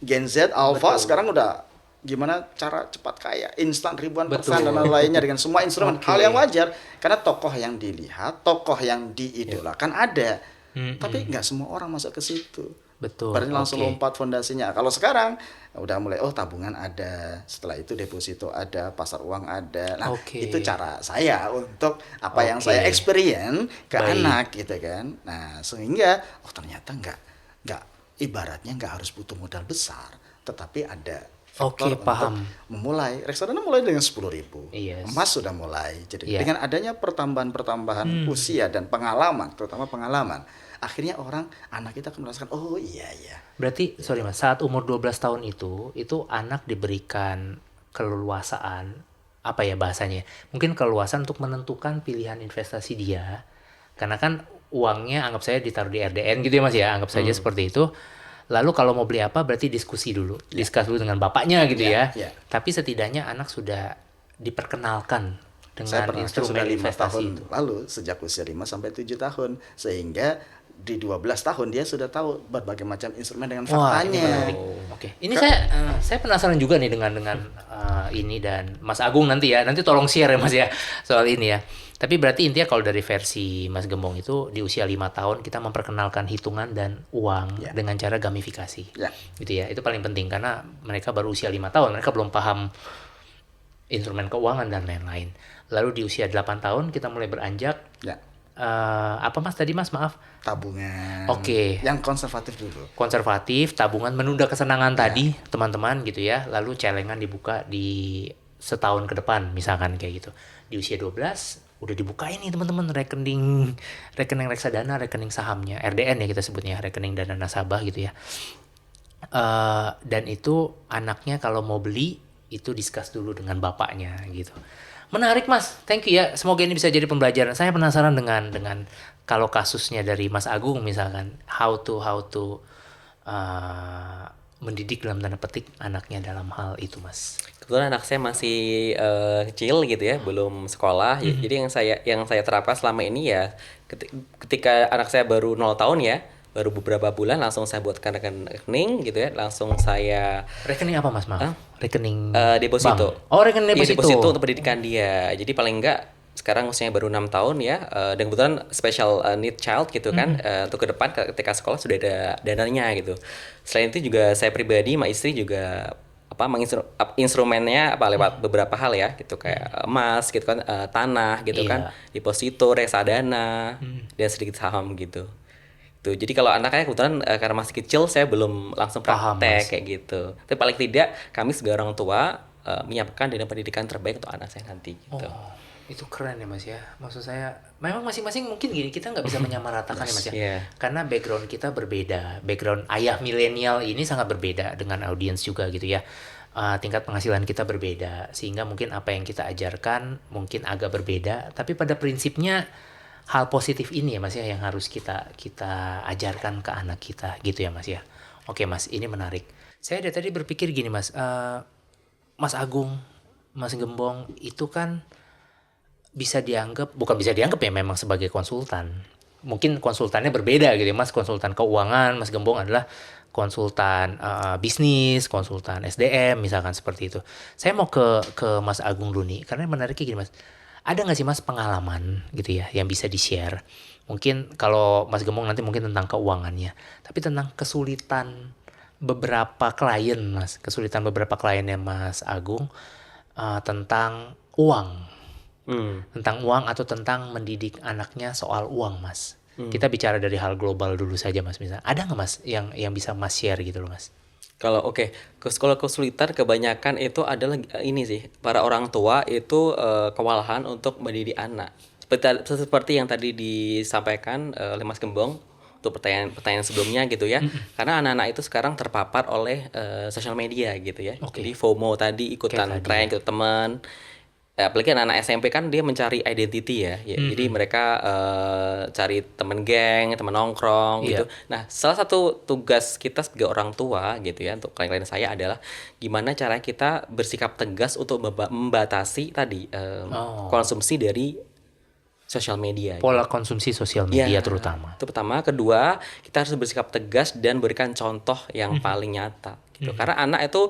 Gen Z, Alpha sekarang udah gimana cara cepat kaya, instan ribuan persen dan lainnya dengan semua instrumen. Oke. Hal yang wajar karena tokoh yang dilihat, tokoh yang diidolakan ada. Tapi nggak semua orang masuk ke situ. Betul. Berarti langsung Oke. lompat fondasinya. Kalau sekarang udah mulai tabungan ada, setelah itu deposito ada, pasar uang ada. Nah, Oke. itu cara saya untuk apa yang Oke. saya experience ke Baik. anak gitu kan. Nah, sehingga ternyata nggak ibaratnya nggak harus butuh modal besar, tetapi ada faktor Oke, paham. untuk memulai. Reksadana mulai dengan 10.000. Yes. Emas sudah mulai. Jadi Iya. dengan adanya pertambahan usia dan pengalaman, terutama pengalaman, akhirnya anak kita akan merasakan, oh iya. Berarti sorry Mas, saat umur 12 tahun itu anak diberikan keleluasaan, apa ya bahasanya? Mungkin keleluasaan untuk menentukan pilihan investasi dia. Karena kan uangnya anggap saya ditaruh di RDN gitu ya Mas ya, anggap saja seperti itu. Lalu kalau mau beli apa berarti diskusi dulu. Diskus dulu dengan bapaknya gitu ya. Ya. Tapi setidaknya anak sudah diperkenalkan Saya dengan pernah sudah instrumen 5 investasi tahun itu? lalu, sejak usia 5 sampai 7 tahun, sehingga di 12 tahun dia sudah tahu berbagai macam instrumen dengan Wah, ini faktanya. menarik. Oke, ini saya penasaran juga nih dengan ini, dan Mas Agung nanti ya. Nanti tolong share ya Mas ya soal ini ya. Tapi berarti intinya kalau dari versi Mas Gembong itu di usia 5 tahun kita memperkenalkan hitungan dan uang Ya. dengan cara gamifikasi. Ya. Gitu ya. Itu paling penting karena mereka baru usia 5 tahun, mereka belum paham instrumen keuangan dan lain-lain. Lalu di usia 8 tahun kita mulai beranjak Ya, apa Mas tadi Mas, maaf? tabungan. Oke. Yang konservatif dulu. Konservatif, tabungan menunda kesenangan tadi, teman-teman gitu ya. Lalu celengan dibuka di setahun ke depan, misalkan kayak gitu. Di usia 12 udah dibuka ini teman-teman, rekening reksadana, rekening sahamnya, RDN ya kita sebutnya, rekening dana nasabah gitu ya. Dan itu anaknya kalau mau beli itu discuss dulu dengan bapaknya gitu. Menarik Mas, thank you ya. Semoga ini bisa jadi pembelajaran. Saya penasaran dengan kalau kasusnya dari Mas Agung misalkan, how to mendidik dalam tanda petik anaknya dalam hal itu Mas. Kebetulan anak saya masih kecil gitu ya, belum sekolah. Jadi yang saya terapkan selama ini ya, ketika anak saya baru 0 tahun ya, baru beberapa bulan langsung saya buatkan rekening gitu ya, langsung saya Rekening apa Mas? Maaf. Rekening deposito. bank. Oh, rekening Iya, deposito. deposito untuk pendidikan dia. Jadi paling enggak sekarang usianya baru 6 tahun ya, dan kebetulan special need child gitu kan, untuk ke depan ketika sekolah sudah ada dananya gitu. Selain itu juga saya pribadi sama istri juga instrumennya lewat beberapa hal ya gitu, kayak emas gitu kan, tanah gitu Iya. kan, deposito, reksadana, dan sedikit saham gitu. Tuh, jadi kalau anaknya kebetulan karena masih kecil saya belum langsung Paham, praktek Mas. kayak gitu. Tapi paling tidak kami sebagai orang tua menyiapkan dana pendidikan terbaik untuk anak saya nanti gitu. Oh, itu keren ya Mas ya. Maksud saya, memang masing-masing mungkin gini, kita nggak bisa menyamaratakan ya Mas ya. Iya. Karena background kita berbeda. Background ayah milenial ini sangat berbeda dengan audiens juga gitu ya. Tingkat penghasilan kita berbeda, sehingga mungkin apa yang kita ajarkan mungkin agak berbeda. Tapi pada prinsipnya hal positif ini ya Mas ya yang harus kita ajarkan ke anak kita gitu ya Mas ya. Oke Mas, ini menarik. Saya dari tadi berpikir gini Mas, Mas Agung, Mas Gembong itu kan bukan bisa dianggap ya memang sebagai konsultan. Mungkin konsultannya berbeda gitu ya Mas, konsultan keuangan, Mas Gembong adalah konsultan bisnis, konsultan SDM misalkan seperti itu. Saya mau ke Mas Agung dulu nih, karena menariknya gini Mas. Ada nggak sih Mas pengalaman gitu ya yang bisa di-share? Mungkin kalau Mas Gembong nanti mungkin tentang keuangannya, tapi tentang kesulitan beberapa klien Mas, kesulitan beberapa kliennya Mas Agung tentang uang. Tentang uang atau tentang mendidik anaknya soal uang Mas. Kita bicara dari hal global dulu saja Mas, misalnya. Ada nggak Mas yang bisa Mas share gitu loh Mas? Kalau kalau kesulitan kebanyakan itu adalah ini sih, para orang tua itu kewalahan untuk mendidik anak. Seperti yang tadi disampaikan oleh Mas Gembong untuk pertanyaan sebelumnya gitu ya. Karena anak-anak itu sekarang terpapar oleh sosial media gitu ya. Oke. Jadi FOMO tadi, ikutan Kayak tadi tren, ikut teman. Apalagi anak SMP kan dia mencari identity ya. Jadi mereka cari teman geng, teman nongkrong gitu. Iya. Nah, salah satu tugas kita sebagai orang tua gitu ya, untuk klien-klien saya adalah gimana cara kita bersikap tegas untuk membatasi tadi konsumsi dari sosial media. Pola konsumsi sosial Ya, media terutama. itu pertama. Kedua, kita harus bersikap tegas dan berikan contoh yang paling nyata gitu. Karena anak itu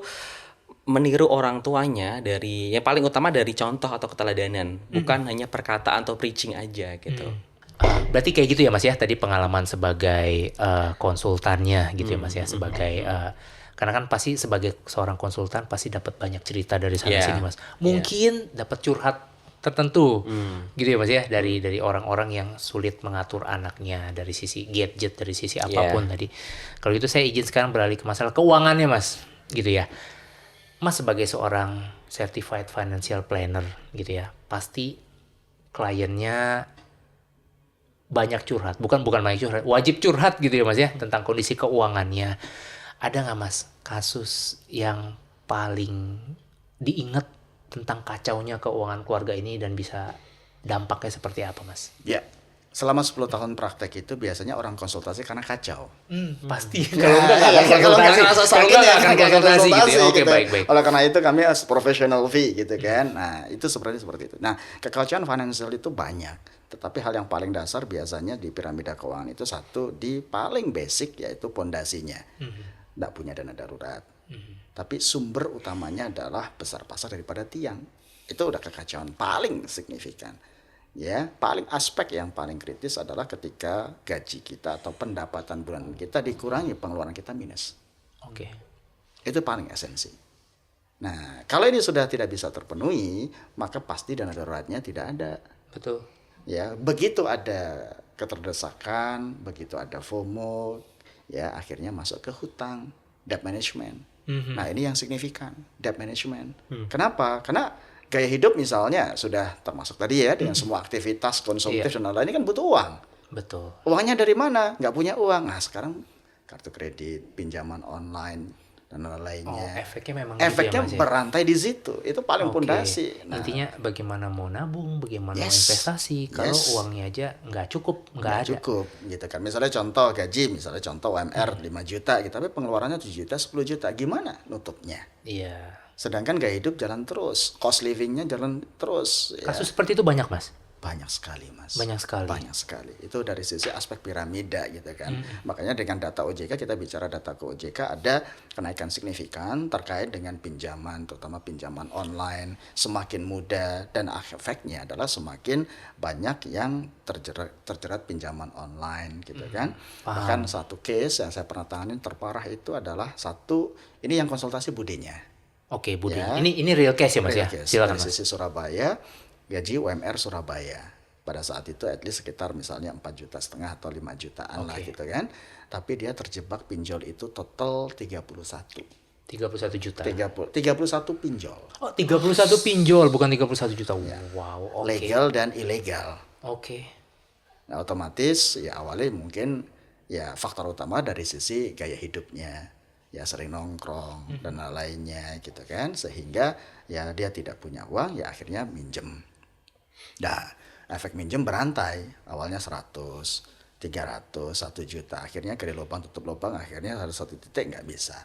meniru orang tuanya dari yang paling utama dari contoh atau keteladanan, bukan hanya perkataan atau preaching aja gitu. Berarti kayak gitu ya Mas ya, tadi pengalaman sebagai konsultannya gitu ya Mas ya, sebagai karena kan pasti sebagai seorang konsultan pasti dapat banyak cerita dari sana Yeah. sini Mas. Mungkin dapat curhat tertentu gitu ya Mas ya, dari orang-orang yang sulit mengatur anaknya dari sisi gadget, dari sisi apapun tadi. Kalau gitu saya izin sekarang beralih ke masalah keuangannya Mas, gitu ya. Mas sebagai seorang certified financial planner gitu ya, pasti kliennya banyak curhat, bukan banyak curhat, wajib curhat gitu ya Mas ya, tentang kondisi keuangannya. Ada nggak Mas kasus yang paling diingat tentang kacaunya keuangan keluarga ini dan bisa dampaknya seperti apa Mas? Ya, Selama 10 tahun praktek itu biasanya orang konsultasi karena kacau. Pasti. Ya, Kalau enggak akan kalau nggak konsultasi. ngerasa Kalau sakit enggak ya akan nggak konsultasi gitu ya. Oke, gitu. baik. Oleh karena itu kami as professional fee gitu kan. Nah, itu seperti itu. Nah, kekacauan financial itu banyak. Tetapi hal yang paling dasar biasanya di piramida keuangan itu satu di paling basic yaitu pondasinya. Nggak punya dana darurat. Tapi sumber utamanya adalah besar pasar daripada tiang. Itu udah kekacauan paling signifikan. Ya, paling aspek yang paling kritis adalah ketika gaji kita atau pendapatan bulanan kita dikurangi, pengeluaran kita minus. Oke. Itu paling esensi. Nah, kalau ini sudah tidak bisa terpenuhi, maka pasti dana daruratnya tidak ada. Betul. Ya, begitu ada keterdesakan, begitu ada FOMO, ya akhirnya masuk ke hutang, debt management. Nah, ini yang signifikan, debt management. Kenapa? Karena gaya hidup misalnya sudah termasuk tadi ya dengan semua aktivitas konsumtif dan lain-lain ini kan butuh uang. Betul. Uangnya dari mana? Nggak punya uang. Nah, sekarang kartu kredit, pinjaman online dan lain-lainnya. Efeknya memang Efeknya gitu ya, Mas, ya? berantai di situ. Itu paling Oke. pondasi. Nah, Intinya bagaimana mau nabung, bagaimana mau Yes. investasi, kalau Yes. uangnya aja nggak cukup, nggak nggak ada. cukup gitu kan. Misalnya contoh gaji, misalnya contoh UMR 5 juta gitu, tapi pengeluarannya 7 juta, 10 juta. Gimana nutupnya? Iya. Sedangkan gaya hidup jalan terus, cost livingnya jalan terus. Ya. Kasus seperti itu banyak, Mas. Banyak sekali, Mas. Banyak sekali. Banyak sekali. Itu dari sisi aspek piramida gitu kan. Makanya dengan data OJK, kita bicara data ke OJK, ada kenaikan signifikan terkait dengan pinjaman, terutama pinjaman online, semakin mudah, dan efeknya adalah semakin banyak yang terjerat pinjaman online gitu kan. Bahkan satu case yang saya pernah tanganin terparah itu adalah ini yang konsultasi budenya. Oke, Budi. Ya. Ini real case ya, Mas Real ya? case. Silakan, Dari Mas. sisi Surabaya, gaji UMR Surabaya. Pada saat itu at least sekitar misalnya 4,5 juta atau 5 jutaan lah Oke. gitu kan. Tapi dia terjebak pinjol itu total 31. 31 juta. 31 pinjol. Oh, 31 pinjol, bukan 31 juta. Wow, oke. Legal dan ilegal. Oke. Nah, otomatis ya awalnya mungkin ya faktor utama dari sisi gaya hidupnya. Ya sering nongkrong dan lainnya gitu kan. Sehingga ya dia tidak punya uang, ya akhirnya minjem. Nah, efek minjem berantai. Awalnya 100, 300, 1 juta. Akhirnya gali lubang tutup lubang, akhirnya harus satu titik nggak bisa.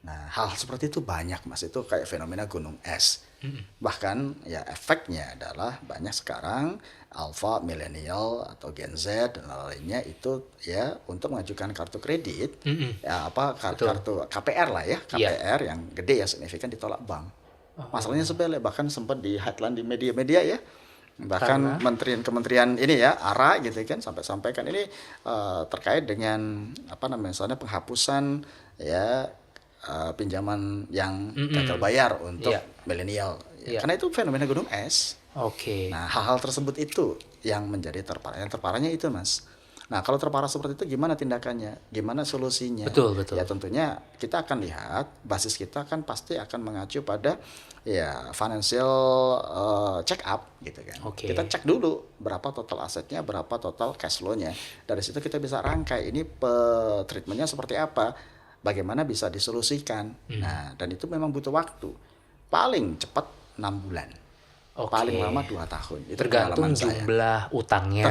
Nah, hal seperti itu banyak, Mas. Itu kayak fenomena gunung es. Bahkan ya efeknya adalah banyak sekarang alpha, milenial atau Gen Z dan lainnya itu ya untuk mengajukan kartu kredit, ya kartu KPR lah ya, KPR yang gede ya signifikan ditolak bank. Masalahnya sepele, bahkan sempat di headline di media-media ya. Bahkan kementerian ini ya ARA gitu kan sampai sampaikan ini terkait dengan misalnya penghapusan ya pinjaman yang gagal bayar untuk milenial. Ya, karena itu fenomena gunung es. Oke. Nah, hal-hal tersebut itu yang menjadi terparah. Yang terparahnya itu, Mas. Nah, kalau terparah seperti itu gimana tindakannya? Gimana solusinya? Betul. Ya tentunya kita akan lihat basis kita kan pasti akan mengacu pada ya financial check up gitu kan. Oke. Kita cek dulu berapa total asetnya, berapa total cash flow-nya. Dari situ kita bisa rangkai ini treatmentnya seperti apa, bagaimana bisa disolusikan. Nah, dan itu memang butuh waktu. Paling cepat 6 bulan. Oke. Paling lama 2 tahun. Itu Tergantung pengalaman saya. jumlah utangnya.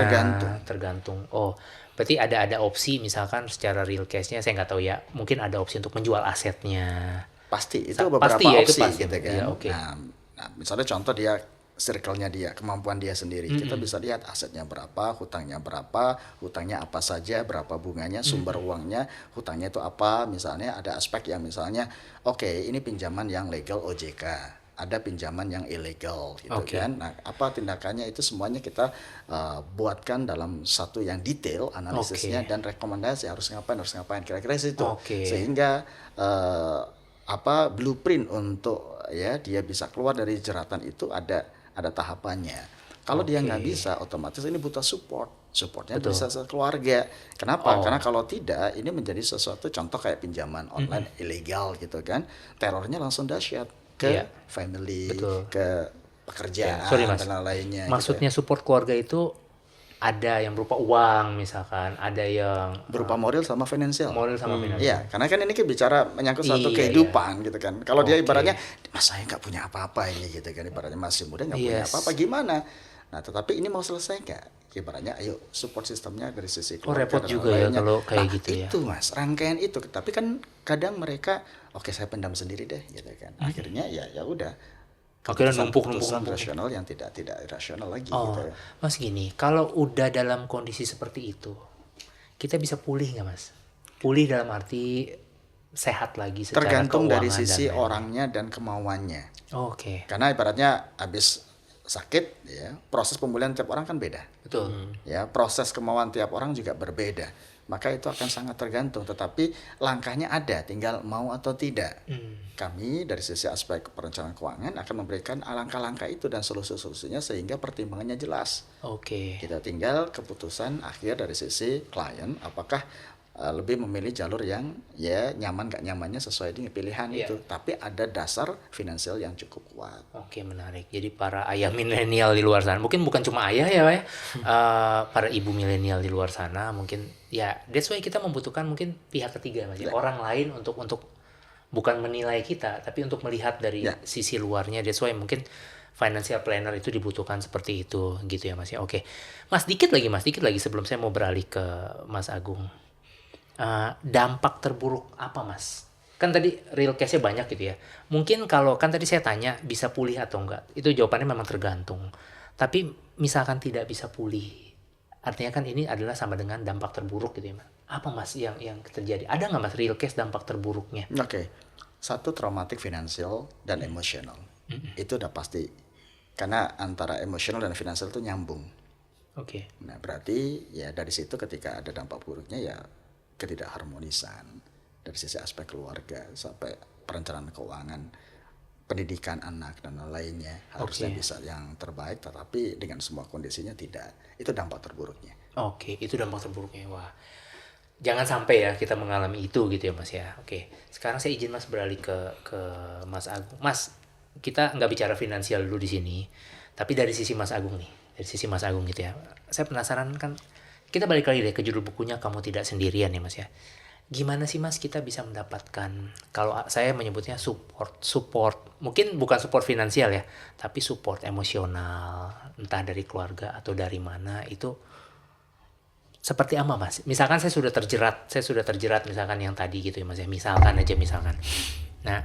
Tergantung. Oh, berarti ada opsi misalkan secara real case-nya saya nggak tahu ya. Mungkin ada opsi untuk menjual asetnya. Pasti itu beberapa Pasti ya, itu opsi pasti. gitu kan. Iya, oke. Nah, misalnya contoh dia circle-nya dia, kemampuan dia sendiri. Kita bisa lihat asetnya berapa, hutangnya berapa, hutangnya apa saja, berapa bunganya, sumber uangnya, hutangnya itu apa. Misalnya ada aspek yang misalnya, oke, ini pinjaman yang legal OJK. Ada pinjaman yang ilegal gitu kan. Nah, apa tindakannya itu semuanya kita buatkan dalam satu yang detail analisisnya dan rekomendasi harus ngapain kira-kira situ. Sehingga blueprint untuk ya dia bisa keluar dari jeratan itu ada tahapannya. Kalau dia nggak bisa, otomatis ini butuh supportnya bisa keluarga. Kenapa? Karena kalau tidak, ini menjadi sesuatu contoh kayak pinjaman online ilegal gitu kan. Terornya langsung dahsyat ke family, ke pekerjaan dan lainnya. Maksudnya gitu. support keluarga itu ada yang berupa uang misalkan, ada yang berupa moral sama finansial. Iya, karena kan ini bicara menyangkut suatu kehidupan gitu kan. Kalau dia ibaratnya, mas saya nggak punya apa-apa ini gitu kan, ibaratnya masih muda nggak punya apa-apa, gimana? Nah, tetapi ini mau selesai nggak? ibaratnya ayo support sistemnya dari sisi Oh, keluarga repot dan juga ya lainnya. kalau kayak Nah, gitu ya. itu Mas, rangkaian itu. Tapi kan kadang mereka oke saya pendam sendiri deh gitu kan. Akhirnya ya udah Akhirnya numpuk keputusan rasional yang tidak irasional lagi Oh, gitu ya. Mas gini, kalau udah dalam kondisi seperti itu, kita bisa pulih nggak Mas? Pulih dalam arti sehat lagi secara Tergantung dari keuangan dan sisi lain-lain. orangnya dan kemauannya. Oke, Karena ibaratnya habis sakit ya, proses pemulihan tiap orang kan beda. betul. Ya, proses kemauan tiap orang juga berbeda. Maka itu akan sangat tergantung, tetapi langkahnya ada, tinggal mau atau tidak. Kami dari sisi aspek perencanaan keuangan akan memberikan langkah-langkah itu dan solusi-solusinya sehingga pertimbangannya jelas. Oke. Kita tinggal keputusan akhir dari sisi klien, apakah lebih memilih jalur yang ya nyaman gak nyamannya sesuai dengan pilihan Iya. itu, tapi ada dasar finansial yang cukup kuat. Oke, menarik. Jadi para ayah milenial di luar sana, mungkin bukan cuma ayah ya, Pak ya. Para ibu milenial di luar sana, mungkin ya that's why kita membutuhkan mungkin pihak ketiga, Mas. Ya. Ya. Orang lain untuk bukan menilai kita, tapi untuk melihat dari Ya. sisi luarnya. That's why mungkin financial planner itu dibutuhkan seperti itu, gitu ya, Mas ya. Oke, Mas, dikit lagi sebelum saya mau beralih ke Mas Agung. Dampak terburuk apa, Mas? Kan tadi real case-nya banyak gitu ya. Mungkin kalau kan tadi saya tanya bisa pulih atau enggak, itu jawabannya memang tergantung. Tapi misalkan tidak bisa pulih, artinya kan ini adalah sama dengan dampak terburuk gitu ya, Mas. Apa, Mas, yang terjadi? Ada nggak, Mas, real case dampak terburuknya? Oke. Satu, traumatik finansial dan emosional. Itu udah pasti. Karena antara emosional dan finansial itu nyambung. Oke. Nah, berarti ya dari situ ketika ada dampak buruknya ya ketidakharmonisan dari sisi aspek keluarga sampai perencanaan keuangan, pendidikan anak dan lainnya harusnya Oke. bisa yang terbaik, tetapi dengan semua kondisinya tidak. Itu dampak terburuknya. Oke, itu dampak terburuknya. Wah, jangan sampai ya kita mengalami itu gitu ya, Mas ya. Oke, sekarang saya izin Mas beralih ke Mas Agung. Mas, kita nggak bicara finansial dulu di sini, tapi dari sisi Mas Agung nih, dari sisi Mas Agung gitu ya. Saya penasaran kan, kita balik lagi deh ke judul bukunya Kamu Tidak Sendirian ya, Mas ya. Gimana sih, Mas, kita bisa mendapatkan, kalau saya menyebutnya support, mungkin bukan support finansial ya, tapi support emosional, entah dari keluarga atau dari mana, itu seperti apa, Mas? Misalkan saya sudah terjerat misalkan yang tadi gitu ya, Mas ya, misalkan. Nah,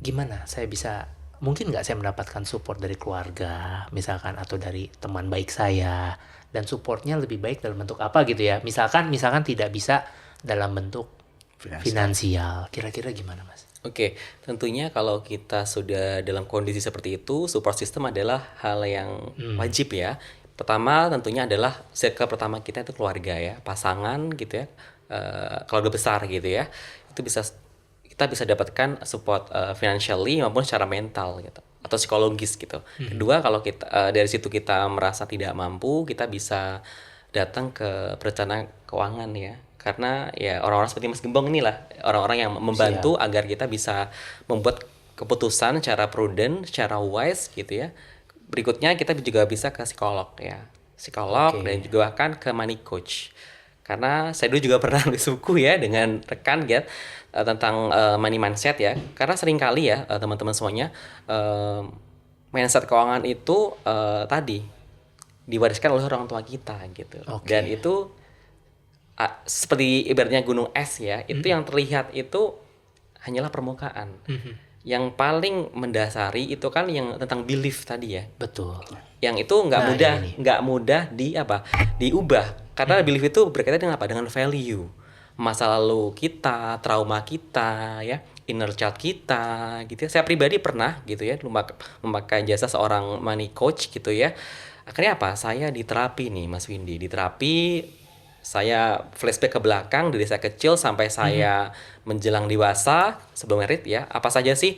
gimana saya bisa, mungkin nggak saya mendapatkan support dari keluarga misalkan atau dari teman baik saya, dan supportnya lebih baik dalam bentuk apa gitu ya, misalkan tidak bisa dalam bentuk finansial, kira-kira gimana, Mas? Oke, tentunya kalau kita sudah dalam kondisi seperti itu, support system adalah hal yang wajib ya. Pertama tentunya adalah circle pertama kita itu keluarga ya, pasangan gitu ya, keluarga besar gitu ya. Itu kita bisa dapatkan support financially maupun secara mental gitu atau psikologis gitu. Kedua, kalau kita dari situ kita merasa tidak mampu, kita bisa datang ke perencanaan keuangan ya. Karena ya orang-orang seperti Mas Gembong inilah orang-orang yang membantu agar kita bisa membuat keputusan secara prudent, secara wise gitu ya. Berikutnya kita juga bisa ke psikolog ya. Psikolog dan juga bahkan ke money coach. Karena saya dulu juga pernah nulis buku ya dengan rekan ya tentang money mindset ya. Karena seringkali ya teman-teman semuanya mindset keuangan itu tadi diwariskan oleh orang tua kita gitu. Dan itu seperti ibaratnya gunung es ya, itu yang terlihat itu hanyalah permukaan. Yang paling mendasari itu kan yang tentang belief tadi ya. Betul. Yang itu nggak mudah diubah karena belief itu berkaitan dengan apa? Dengan value, masa lalu kita, trauma kita ya, inner child kita gitu ya. Saya pribadi pernah gitu ya memakai jasa seorang money coach gitu ya. Akhirnya apa? Saya diterapi nih Mas Windy, saya flashback ke belakang dari saya kecil sampai saya menjelang dewasa sebelum merit ya. Apa saja sih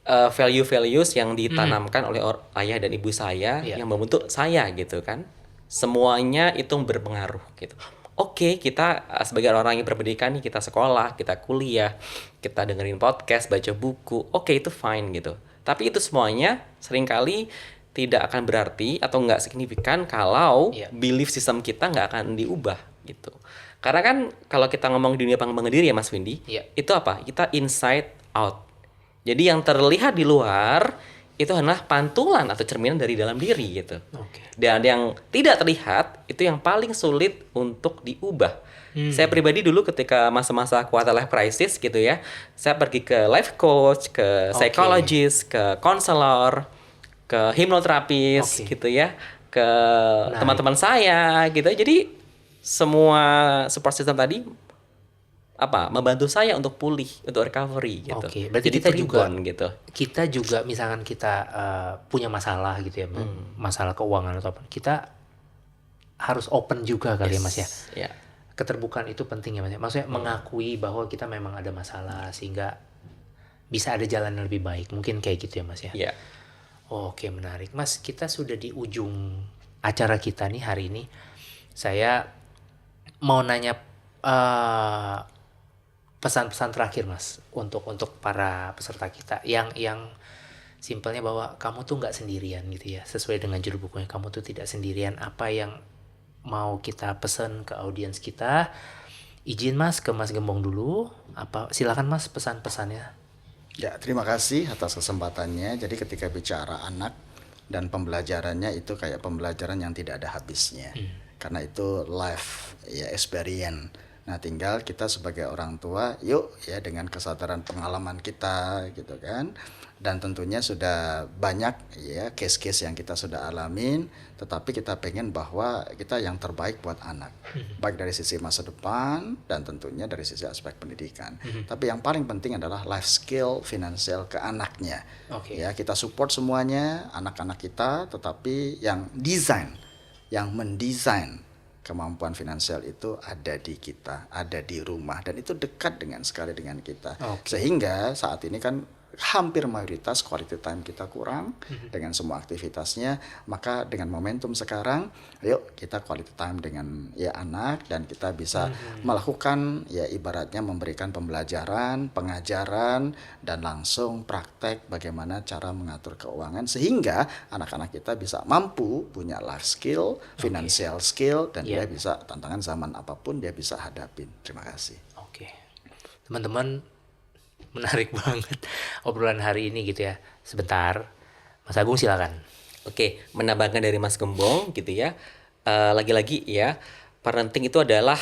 value-values yang ditanamkan oleh ayah dan ibu saya yang membentuk saya gitu kan. Semuanya itu berpengaruh gitu. Oke, kita sebagai orang yang berpendidikan nih, kita sekolah, kita kuliah, kita dengerin podcast, baca buku. Oke, itu fine gitu. Tapi itu semuanya seringkali tidak akan berarti atau nggak signifikan kalau belief system kita nggak akan diubah gitu. Karena kan kalau kita ngomong di dunia pengembangan diri ya Mas Windy, itu apa? Kita inside out. Jadi yang terlihat di luar itu adalah pantulan atau cerminan dari dalam diri gitu. Oke. Dan yang tidak terlihat itu yang paling sulit untuk diubah. Saya pribadi dulu ketika masa-masa quarter life crisis gitu ya, saya pergi ke life coach, ke psychologist, ke konselor, ke hipnoterapis gitu ya, ke teman-teman saya gitu. Jadi semua support system tadi membantu saya untuk pulih, untuk recovery gitu. Oke, berarti jadi kita juga reborn gitu. Kita juga misalkan kita punya masalah gitu ya, masalah keuangan atau apa, kita harus open juga kali ya Mas ya. Ya. Keterbukaan itu penting ya Mas ya. Maksudnya mengakui bahwa kita memang ada masalah sehingga bisa ada jalan yang lebih baik. Mungkin kayak gitu ya Mas ya. Iya. Oke, menarik. Mas, kita sudah di ujung acara kita nih hari ini. Saya mau nanya pesan-pesan terakhir Mas untuk para peserta kita yang simpelnya bahwa kamu tuh nggak sendirian gitu ya, sesuai dengan judul bukunya, kamu tuh tidak sendirian. Apa yang mau kita pesan ke audiens kita? Izin Mas ke Mas Gembong dulu. Silakan Mas pesan-pesannya. Ya, terima kasih atas kesempatannya. Jadi ketika bicara anak dan pembelajarannya itu kayak pembelajaran yang tidak ada habisnya. Karena itu life ya, experience. Nah, tinggal kita sebagai orang tua, yuk ya dengan kesadaran pengalaman kita gitu kan. Dan tentunya sudah banyak ya case-case yang kita sudah alamin, tetapi kita pengen bahwa kita yang terbaik buat anak. Baik dari sisi masa depan dan tentunya dari sisi aspek pendidikan. Tapi yang paling penting adalah life skill finansial ke anaknya. Ya, kita support semuanya anak-anak kita, tetapi yang mendesain kemampuan finansial itu ada di kita, ada di rumah, dan itu dekat sekali dengan kita. Sehingga saat ini kan hampir mayoritas quality time kita kurang dengan semua aktivitasnya, maka dengan momentum sekarang yuk kita quality time dengan ya anak, dan kita bisa melakukan ya ibaratnya memberikan pembelajaran, pengajaran, dan langsung praktek bagaimana cara mengatur keuangan sehingga anak-anak kita bisa mampu punya life skill, financial skill, dan dia bisa tantangan zaman apapun dia bisa hadapin. Terima kasih. Oke. Teman-teman, menarik banget obrolan hari ini gitu ya. Sebentar, Mas Agung silakan. Oke, menambahkan dari Mas Gembong gitu ya. Lagi-lagi ya, parenting itu adalah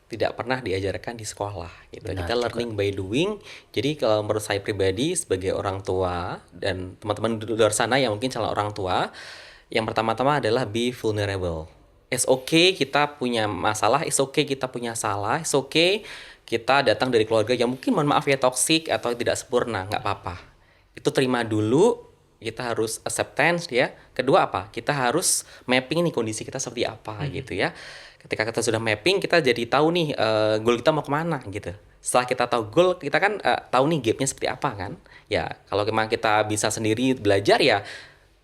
tidak pernah diajarkan di sekolah gitu. Benar, kita learning by doing. Jadi kalau menurut saya pribadi sebagai orang tua dan teman-teman di luar sana yang mungkin calon orang tua, yang pertama-tama adalah be vulnerable. It's okay kita punya masalah, it's okay kita punya salah, it's okay kita datang dari keluarga yang mungkin mohon maaf ya toksik atau tidak sempurna, nggak apa-apa. Itu terima dulu, kita harus acceptance ya. Kedua apa? Kita harus mapping nih kondisi kita seperti apa gitu ya. Ketika kita sudah mapping, kita jadi tahu nih goal kita mau kemana gitu. Setelah kita tahu goal, kita kan tahu nih gapnya seperti apa kan. Ya kalau memang kita bisa sendiri belajar ya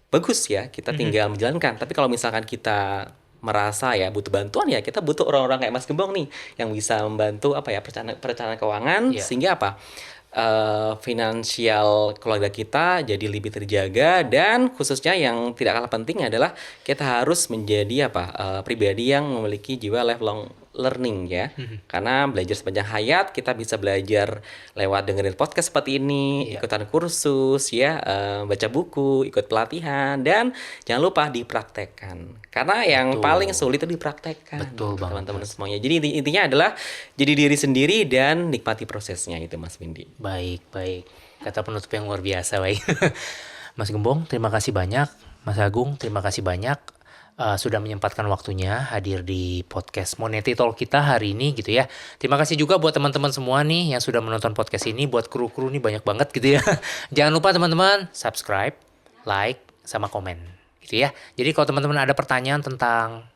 bagus ya, kita tinggal menjalankan. Tapi kalau misalkan kita merasa ya butuh bantuan, ya kita butuh orang-orang kayak Mas Gembong nih yang bisa membantu perencanaan keuangan sehingga finansial keluarga kita jadi lebih terjaga. Dan khususnya yang tidak kalah penting adalah kita harus menjadi pribadi yang memiliki jiwa lifelong learning ya. Karena belajar sepanjang hayat, kita bisa belajar lewat dengerin podcast seperti ini, ikutan kursus ya, baca buku, ikut pelatihan, dan jangan lupa dipraktekkan. Karena yang paling sulit itu dipraktekkan. Betul banget, teman-teman semuanya. Jadi intinya adalah jadi diri sendiri dan nikmati prosesnya itu Mas Windy. Baik. Kata penutup yang luar biasa, baik. Mas Gembong, terima kasih banyak. Mas Agung, terima kasih banyak. Sudah menyempatkan waktunya hadir di podcast Moneti Talk kita hari ini gitu ya. Terima kasih juga buat teman-teman semua nih yang sudah menonton podcast ini. Buat kru-kru nih banyak banget gitu ya. Jangan lupa teman-teman subscribe, like, sama komen gitu ya. Jadi kalau teman-teman ada pertanyaan tentang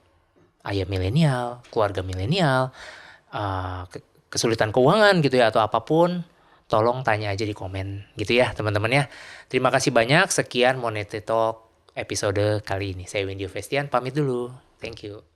ayah milenial, keluarga milenial, kesulitan keuangan gitu ya, atau apapun, tolong tanya aja di komen gitu ya teman-teman ya. Terima kasih banyak. Sekian Moneti Talk episode kali ini. Saya Windy Festian, pamit dulu. Thank you.